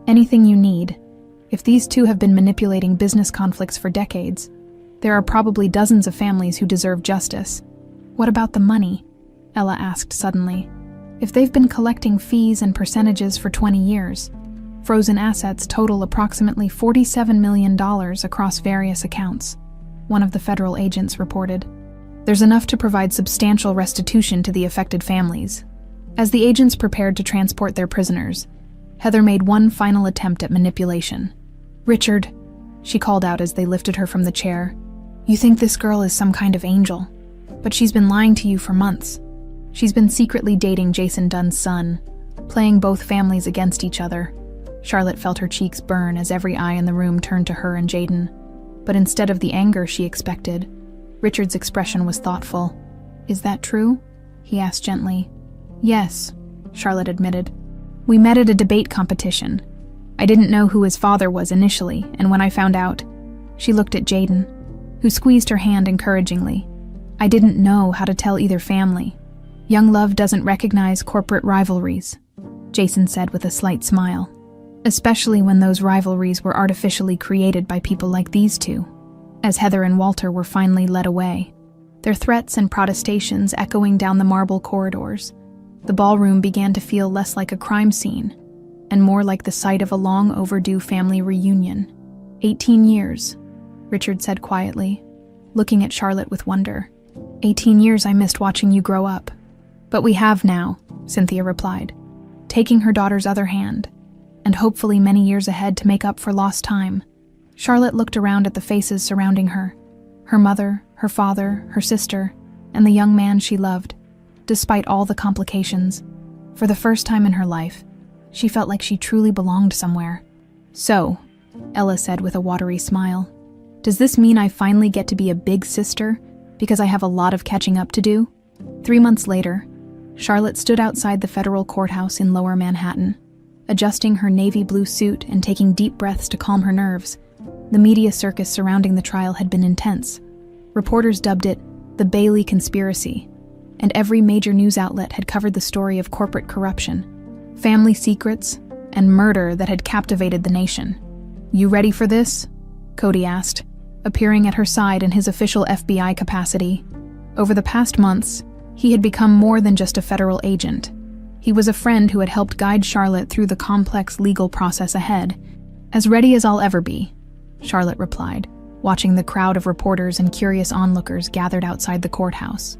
Anything you need. If these two have been manipulating business conflicts for decades, there are probably dozens of families who deserve justice. What about the money? Ella asked suddenly. If they've been collecting fees and percentages for 20 years, frozen assets total approximately $47 million across various accounts, one of the federal agents reported. There's enough to provide substantial restitution to the affected families. As the agents prepared to transport their prisoners, Heather made one final attempt at manipulation. "Richard," she called out as they lifted her from the chair, "you think this girl is some kind of angel, but she's been lying to you for months. She's been secretly dating Jason Dunn's son, playing both families against each other." Charlotte felt her cheeks burn as every eye in the room turned to her and Jaden. But instead of the anger she expected, Richard's expression was thoughtful. "Is that true?" he asked gently. "Yes," Charlotte admitted. "We met at a debate competition. I didn't know who his father was initially, and when I found out," she looked at Jaden, who squeezed her hand encouragingly, "I didn't know how to tell either family. Young love doesn't recognize corporate rivalries," Jason said with a slight smile. "Especially when those rivalries were artificially created by people like these two." As Heather and Walter were finally led away, their threats and protestations echoing down the marble corridors, the ballroom began to feel less like a crime scene and more like the site of a long overdue family reunion. 18 years, Richard said quietly, looking at Charlotte with wonder. 18 years I missed watching you grow up. "But we have now," Cynthia replied, taking her daughter's other hand, "and hopefully many years ahead to make up for lost time." Charlotte looked around at the faces surrounding her, her mother, her father, her sister, and the young man she loved. Despite all the complications, for the first time in her life, she felt like she truly belonged somewhere. "So," Ella said with a watery smile, "does this mean I finally get to be a big sister because I have a lot of catching up to do?" 3 months later, Charlotte stood outside the federal courthouse in Lower Manhattan, adjusting her navy blue suit and taking deep breaths to calm her nerves. The media circus surrounding the trial had been intense. Reporters dubbed it the Bailey Conspiracy, and every major news outlet had covered the story of corporate corruption, family secrets, and murder that had captivated the nation. "You ready for this?" Cody asked, appearing at her side in his official FBI capacity. Over the past months, he had become more than just a federal agent. He was a friend who had helped guide Charlotte through the complex legal process ahead. "As ready as I'll ever be," Charlotte replied, watching the crowd of reporters and curious onlookers gathered outside the courthouse.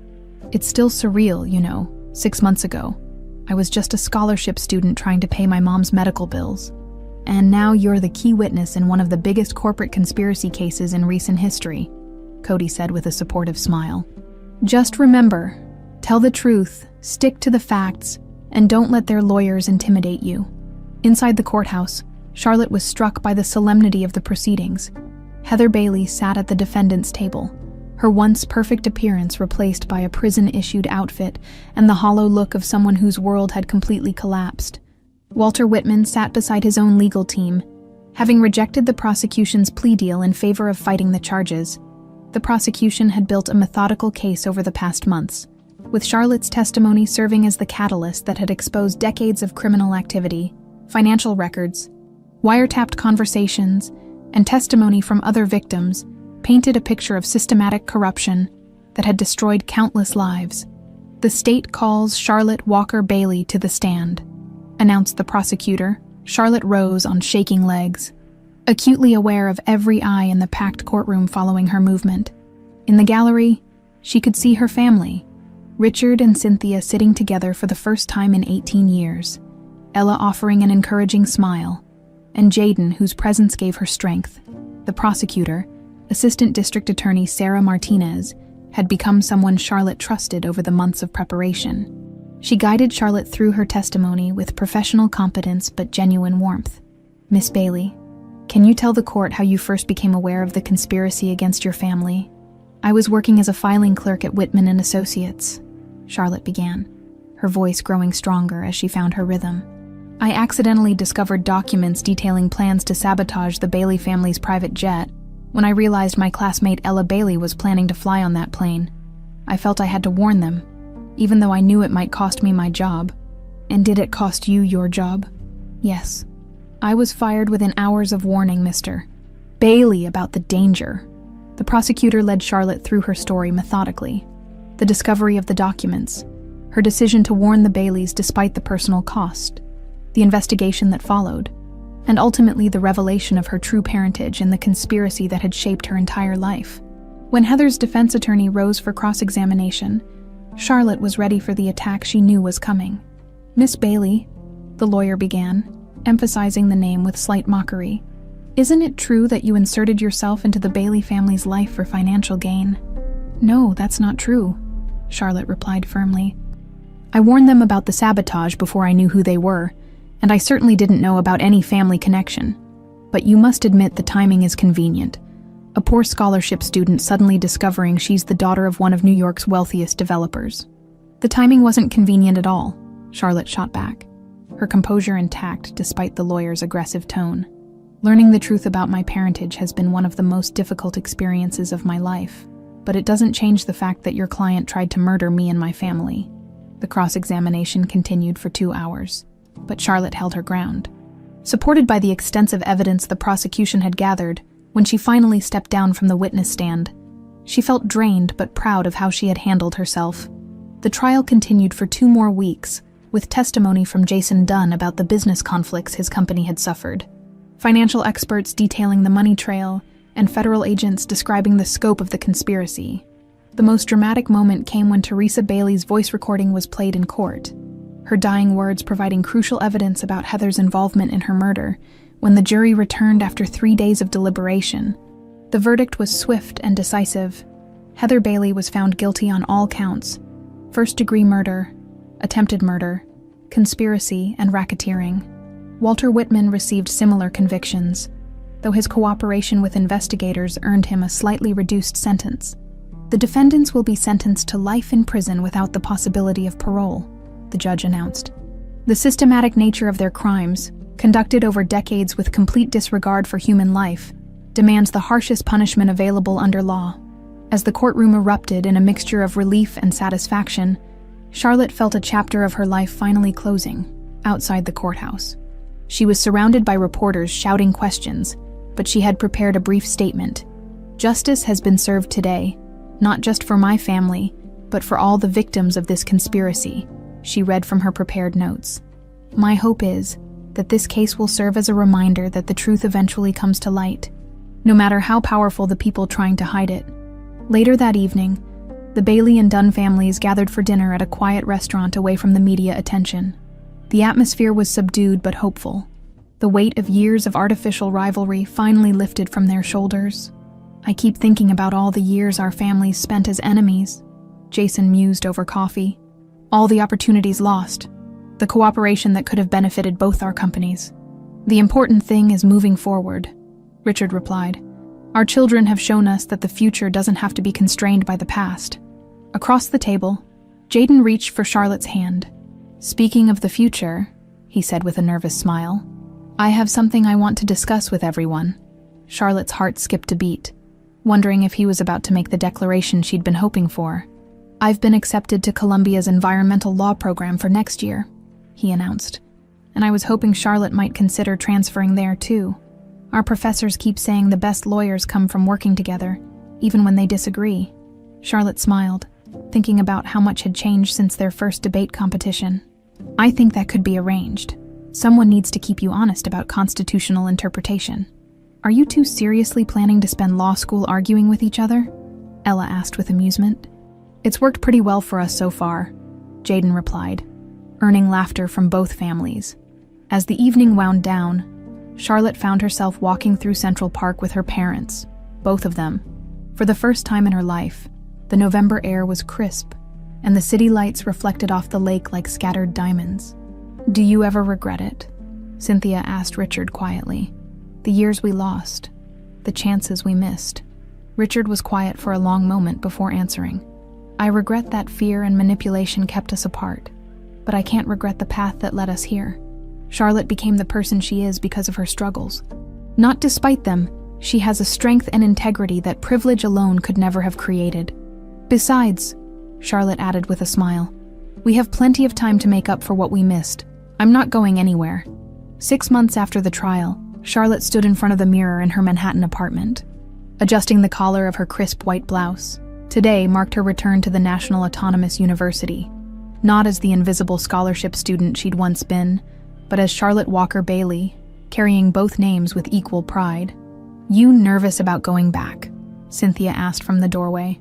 "It's still surreal, you know. 6 months ago, I was just a scholarship student trying to pay my mom's medical bills. And now you're the key witness in one of the biggest corporate conspiracy cases in recent history," Cody said with a supportive smile. "Just remember, tell the truth, stick to the facts, and don't let their lawyers intimidate you." Inside the courthouse, Charlotte was struck by the solemnity of the proceedings. Heather Bailey sat at the defendant's table, her once perfect appearance replaced by a prison-issued outfit and the hollow look of someone whose world had completely collapsed. Walter Whitman sat beside his own legal team, having rejected the prosecution's plea deal in favor of fighting the charges. The prosecution had built a methodical case over the past months, with Charlotte's testimony serving as the catalyst that had exposed decades of criminal activity, financial records, wiretapped conversations, and testimony from other victims painted a picture of systematic corruption that had destroyed countless lives. "The state calls Charlotte Walker Bailey to the stand," announced the prosecutor. Charlotte rose on shaking legs, acutely aware of every eye in the packed courtroom following her movement. In the gallery, she could see her family, Richard and Cynthia sitting together for the first time in 18 years, Ella offering an encouraging smile, and Jaden, whose presence gave her strength. The prosecutor, Assistant District Attorney Sarah Martinez, had become someone Charlotte trusted over the months of preparation. She guided Charlotte through her testimony with professional competence but genuine warmth. "Miss Bailey, can you tell the court how you first became aware of the conspiracy against your family?" "I was working as a filing clerk at Whitman and Associates," Charlotte began, her voice growing stronger as she found her rhythm. "I accidentally discovered documents detailing plans to sabotage the Bailey family's private jet when I realized my classmate Ella Bailey was planning to fly on that plane. I felt I had to warn them, even though I knew it might cost me my job." "And did it cost you your job?" "Yes. I was fired within hours of warning Mr. Bailey about the danger." The prosecutor led Charlotte through her story methodically. The discovery of the documents, her decision to warn the Baileys despite the personal cost, the investigation that followed, and ultimately the revelation of her true parentage and the conspiracy that had shaped her entire life. When Heather's defense attorney rose for cross-examination, Charlotte was ready for the attack she knew was coming. "Miss Bailey," the lawyer began, emphasizing the name with slight mockery, Isn't it true that you inserted yourself into the Bailey family's life for financial gain? No, that's not true, Charlotte replied firmly. I warned them about the sabotage before I knew who they were, and I certainly didn't know about any family connection. But you must admit the timing is convenient. A poor scholarship student suddenly discovering she's the daughter of one of New York's wealthiest developers. The timing wasn't convenient at all, Charlotte shot back, her composure intact despite the lawyer's aggressive tone. Learning the truth about my parentage has been one of the most difficult experiences of my life, but it doesn't change the fact that your client tried to murder me and my family. The cross-examination continued for 2 hours, but Charlotte held her ground. Supported by the extensive evidence the prosecution had gathered, when she finally stepped down from the witness stand, she felt drained but proud of how she had handled herself. The trial continued for 2 more weeks, with testimony from Jason Dunn about the business conflicts his company had suffered, financial experts detailing the money trail, and federal agents describing the scope of the conspiracy. The most dramatic moment came when Teresa Bailey's voice recording was played in court, her dying words providing crucial evidence about Heather's involvement in her murder. When the jury returned after 3 days of deliberation, the verdict was swift and decisive. Heather Bailey was found guilty on all counts: first-degree murder, attempted murder, conspiracy, and racketeering. Walter Whitman received similar convictions, though his cooperation with investigators earned him a slightly reduced sentence. The defendants will be sentenced to life in prison without the possibility of parole, the judge announced. The systematic nature of their crimes, conducted over decades with complete disregard for human life, demands the harshest punishment available under law. As the courtroom erupted in a mixture of relief and satisfaction, Charlotte felt a chapter of her life finally closing, outside the courthouse. She was surrounded by reporters shouting questions, but she had prepared a brief statement. Justice has been served today, not just for my family, but for all the victims of this conspiracy, she read from her prepared notes. My hope is that this case will serve as a reminder that the truth eventually comes to light, no matter how powerful the people trying to hide it. Later that evening, the Bailey and Dunn families gathered for dinner at a quiet restaurant away from the media attention. The atmosphere was subdued but hopeful. The weight of years of artificial rivalry finally lifted from their shoulders. I keep thinking about all the years our families spent as enemies, Jason mused over coffee. All the opportunities lost, the cooperation that could have benefited both our companies. The important thing is moving forward, Richard replied. Our children have shown us that the future doesn't have to be constrained by the past. Across the table, Jaden reached for Charlotte's hand. Speaking of the future, he said with a nervous smile, I have something I want to discuss with everyone. Charlotte's heart skipped a beat, wondering if he was about to make the declaration she'd been hoping for. I've been accepted to Columbia's environmental law program for next year, he announced, and I was hoping Charlotte might consider transferring there too. Our professors keep saying the best lawyers come from working together, even when they disagree. Charlotte smiled, thinking about how much had changed since their first debate competition. I think that could be arranged. Someone needs to keep you honest about constitutional interpretation. Are you two seriously planning to spend law school arguing with each other? Ella asked with amusement. It's worked pretty well for us so far, Jaden replied, earning laughter from both families. As the evening wound down, Charlotte found herself walking through Central Park with her parents, both of them. For the first time in her life, the November air was crisp, and the city lights reflected off the lake like scattered diamonds. Do you ever regret it? Cynthia asked Richard quietly. The years we lost, the chances we missed. Richard was quiet for a long moment before answering. I regret that fear and manipulation kept us apart, but I can't regret the path that led us here. Charlotte became the person she is because of her struggles. Not despite them, she has a strength and integrity that privilege alone could never have created. Besides, Charlotte added with a smile, we have plenty of time to make up for what we missed. I'm not going anywhere. 6 months after the trial, Charlotte stood in front of the mirror in her Manhattan apartment, adjusting the collar of her crisp white blouse. Today marked her return to the National Autonomous University, not as the invisible scholarship student she'd once been, but as Charlotte Walker Bailey, carrying both names with equal pride. You nervous about going back? Cynthia asked from the doorway.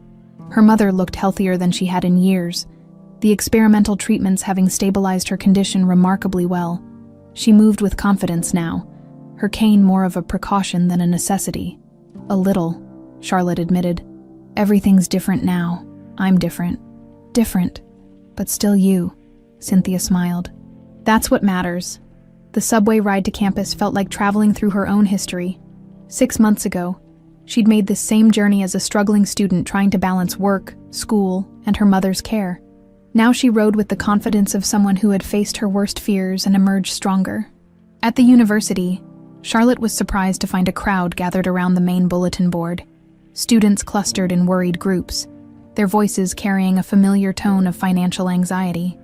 Her mother looked healthier than she had in years, the experimental treatments having stabilized her condition remarkably well. She moved with confidence now, her cane more of a precaution than a necessity. A little, Charlotte admitted. Everything's different now. I'm different. Different, but still you, Cynthia smiled. That's what matters. The subway ride to campus felt like traveling through her own history. 6 months ago, she'd made this same journey as a struggling student trying to balance work, school, and her mother's care. Now she rode with the confidence of someone who had faced her worst fears and emerged stronger. At the university, Charlotte was surprised to find a crowd gathered around the main bulletin board. Students clustered in worried groups, their voices carrying a familiar tone of financial anxiety.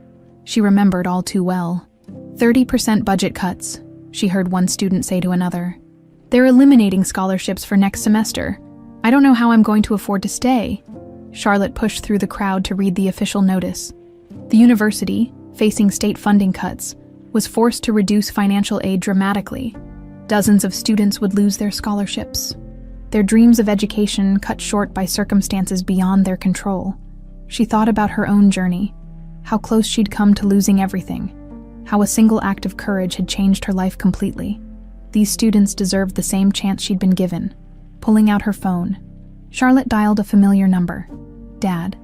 She remembered all too well. 30% budget cuts, she heard one student say to another. They're eliminating scholarships for next semester. I don't know how I'm going to afford to stay. Charlotte pushed through the crowd to read the official notice. The university, facing state funding cuts, was forced to reduce financial aid dramatically. Dozens of students would lose their scholarships. Their dreams of education cut short by circumstances beyond their control. She thought about her own journey, how close she'd come to losing everything, how a single act of courage had changed her life completely. These students deserved the same chance she'd been given. Pulling out her phone, Charlotte dialed a familiar number. Dad,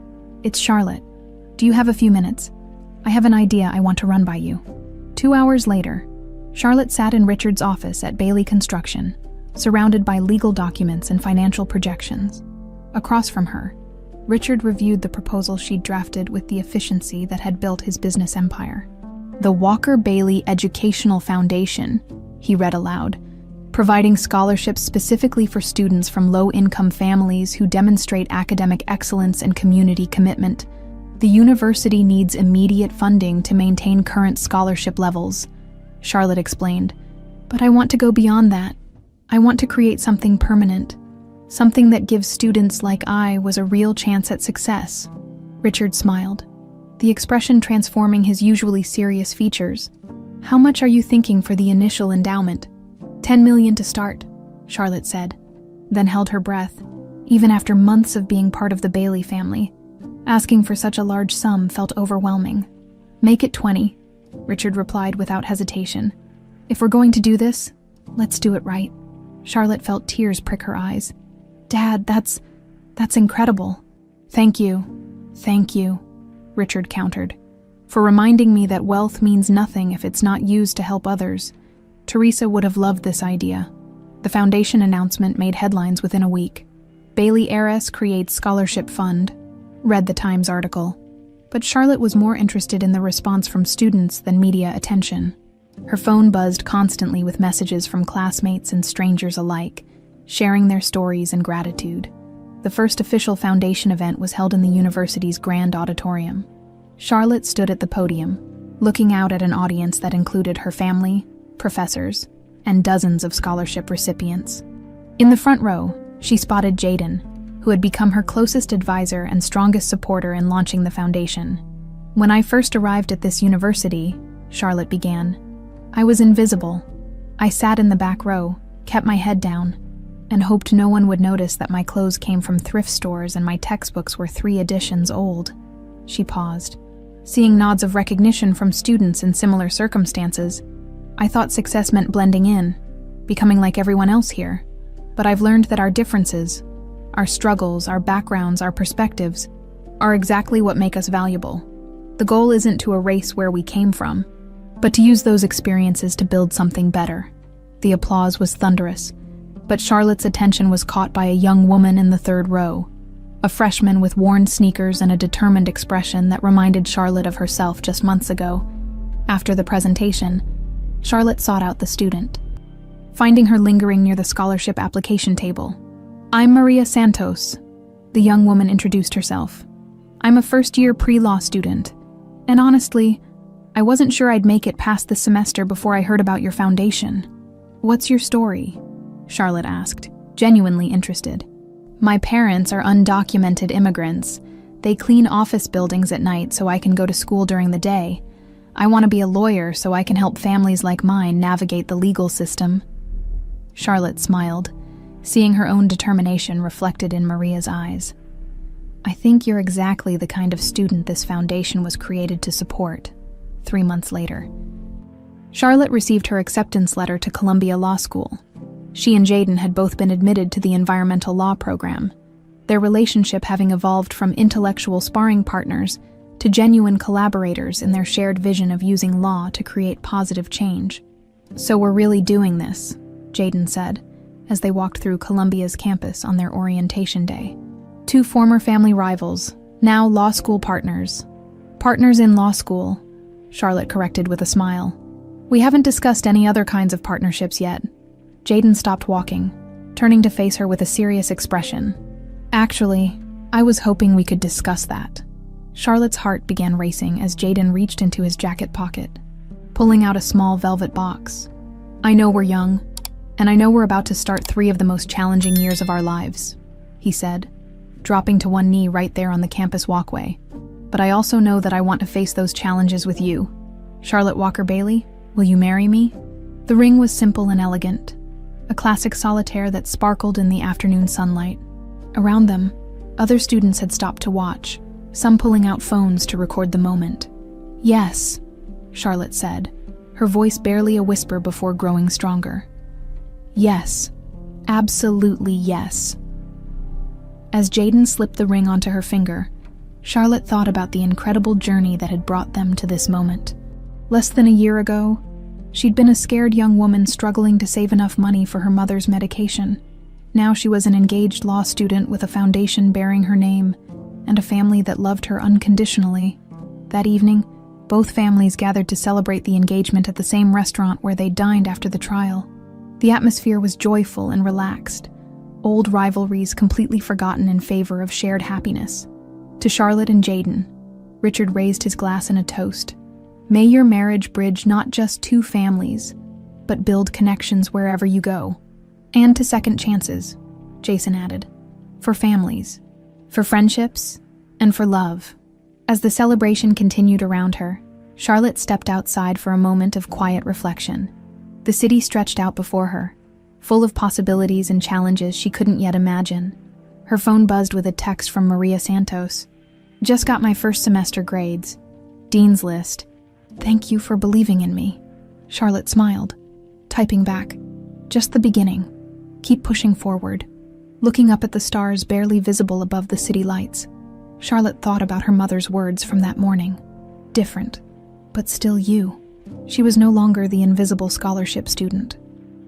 it's Charlotte. Do you have a few minutes? I have an idea I want to run by you. 2 hours later, Charlotte sat in Richard's office at Bailey Construction, surrounded by legal documents and financial projections. Across from her, Richard reviewed the proposal she'd drafted with the efficiency that had built his business empire. The Walker Bailey Educational Foundation, he read aloud, providing scholarships specifically for students from low-income families who demonstrate academic excellence and community commitment. The university needs immediate funding to maintain current scholarship levels, Charlotte explained. But I want to go beyond that. I want to create something permanent, something that gives students like I was a real chance at success. Richard smiled, the expression transforming his usually serious features. How much are you thinking for the initial endowment? $10 million to start, Charlotte said, then held her breath. Even after months of being part of the Bailey family, asking for such a large sum felt overwhelming. Make it 20, Richard replied without hesitation. If we're going to do this, let's do it right. Charlotte felt tears prick her eyes. Dad, that's incredible. Thank you, Richard countered, for reminding me that wealth means nothing if it's not used to help others. Teresa would have loved this idea. The foundation announcement made headlines within a week. Bailey heiress creates scholarship fund, read the Times article. But Charlotte was more interested in the response from students than media attention. Her phone buzzed constantly with messages from classmates and strangers alike, sharing their stories and gratitude. The first official foundation event was held in the university's grand auditorium. Charlotte stood at the podium, looking out at an audience that included her family, professors, and dozens of scholarship recipients. In the front row, she spotted Jaden, who had become her closest advisor and strongest supporter in launching the foundation. When I first arrived at this university, Charlotte began, I was invisible. I sat in the back row, kept my head down, and hoped no one would notice that my clothes came from thrift stores and my textbooks were 3 editions old. She paused. Seeing nods of recognition from students in similar circumstances, I thought success meant blending in, becoming like everyone else here. But I've learned that our differences, our struggles, our backgrounds, our perspectives, are exactly what make us valuable. The goal isn't to erase where we came from, but to use those experiences to build something better. The applause was thunderous, but Charlotte's attention was caught by a young woman in the third row, a freshman with worn sneakers and a determined expression that reminded Charlotte of herself just months ago. After the presentation, Charlotte sought out the student, finding her lingering near the scholarship application table. I'm Maria Santos, the young woman introduced herself. I'm a first-year pre-law student, and honestly, I wasn't sure I'd make it past the semester before I heard about your foundation. What's your story? Charlotte asked, genuinely interested. My parents are undocumented immigrants. They clean office buildings at night so I can go to school during the day. I want to be a lawyer so I can help families like mine navigate the legal system. Charlotte smiled, seeing her own determination reflected in Maria's eyes. I think you're exactly the kind of student this foundation was created to support. 3 months later. Charlotte received her acceptance letter to Columbia Law School. She and Jayden had both been admitted to the environmental law program, their relationship having evolved from intellectual sparring partners to genuine collaborators in their shared vision of using law to create positive change. "So we're really doing this," Jayden said, as they walked through Columbia's campus on their orientation day. Two former family rivals, now law school partners. "Partners in law school," Charlotte corrected with a smile. "We haven't discussed any other kinds of partnerships yet." Jayden stopped walking, turning to face her with a serious expression. "Actually, I was hoping we could discuss that." Charlotte's heart began racing as Jayden reached into his jacket pocket, pulling out a small velvet box. "I know we're young, and I know we're about to start 3 of the most challenging years of our lives," he said, dropping to one knee right there on the campus walkway. "But I also know that I want to face those challenges with you. Charlotte Walker Bailey, will you marry me?" The ring was simple and elegant, a classic solitaire that sparkled in the afternoon sunlight. Around them, other students had stopped to watch, some pulling out phones to record the moment. "Yes," Charlotte said, her voice barely a whisper before growing stronger. "Yes, absolutely yes." As Jayden slipped the ring onto her finger, Charlotte thought about the incredible journey that had brought them to this moment. Less than a year ago, she'd been a scared young woman struggling to save enough money for her mother's medication. Now she was an engaged law student with a foundation bearing her name and a family that loved her unconditionally. That evening, both families gathered to celebrate the engagement at the same restaurant where they dined after the trial. The atmosphere was joyful and relaxed, old rivalries completely forgotten in favor of shared happiness. To Charlotte and Jayden, Richard raised his glass in a toast. "May your marriage bridge not just 2 families, but build connections wherever you go." "And to second chances," Jason added. "For families, for friendships, and for love." As the celebration continued around her, Charlotte stepped outside for a moment of quiet reflection. The city stretched out before her, full of possibilities and challenges she couldn't yet imagine. Her phone buzzed with a text from Maria Santos. "Just got my first semester grades. Dean's list. Thank you for believing in me." Charlotte smiled, typing back, "Just the beginning. Keep pushing forward." Looking up at the stars barely visible above the city lights, Charlotte thought about her mother's words from that morning. Different, but still you. She was no longer the invisible scholarship student.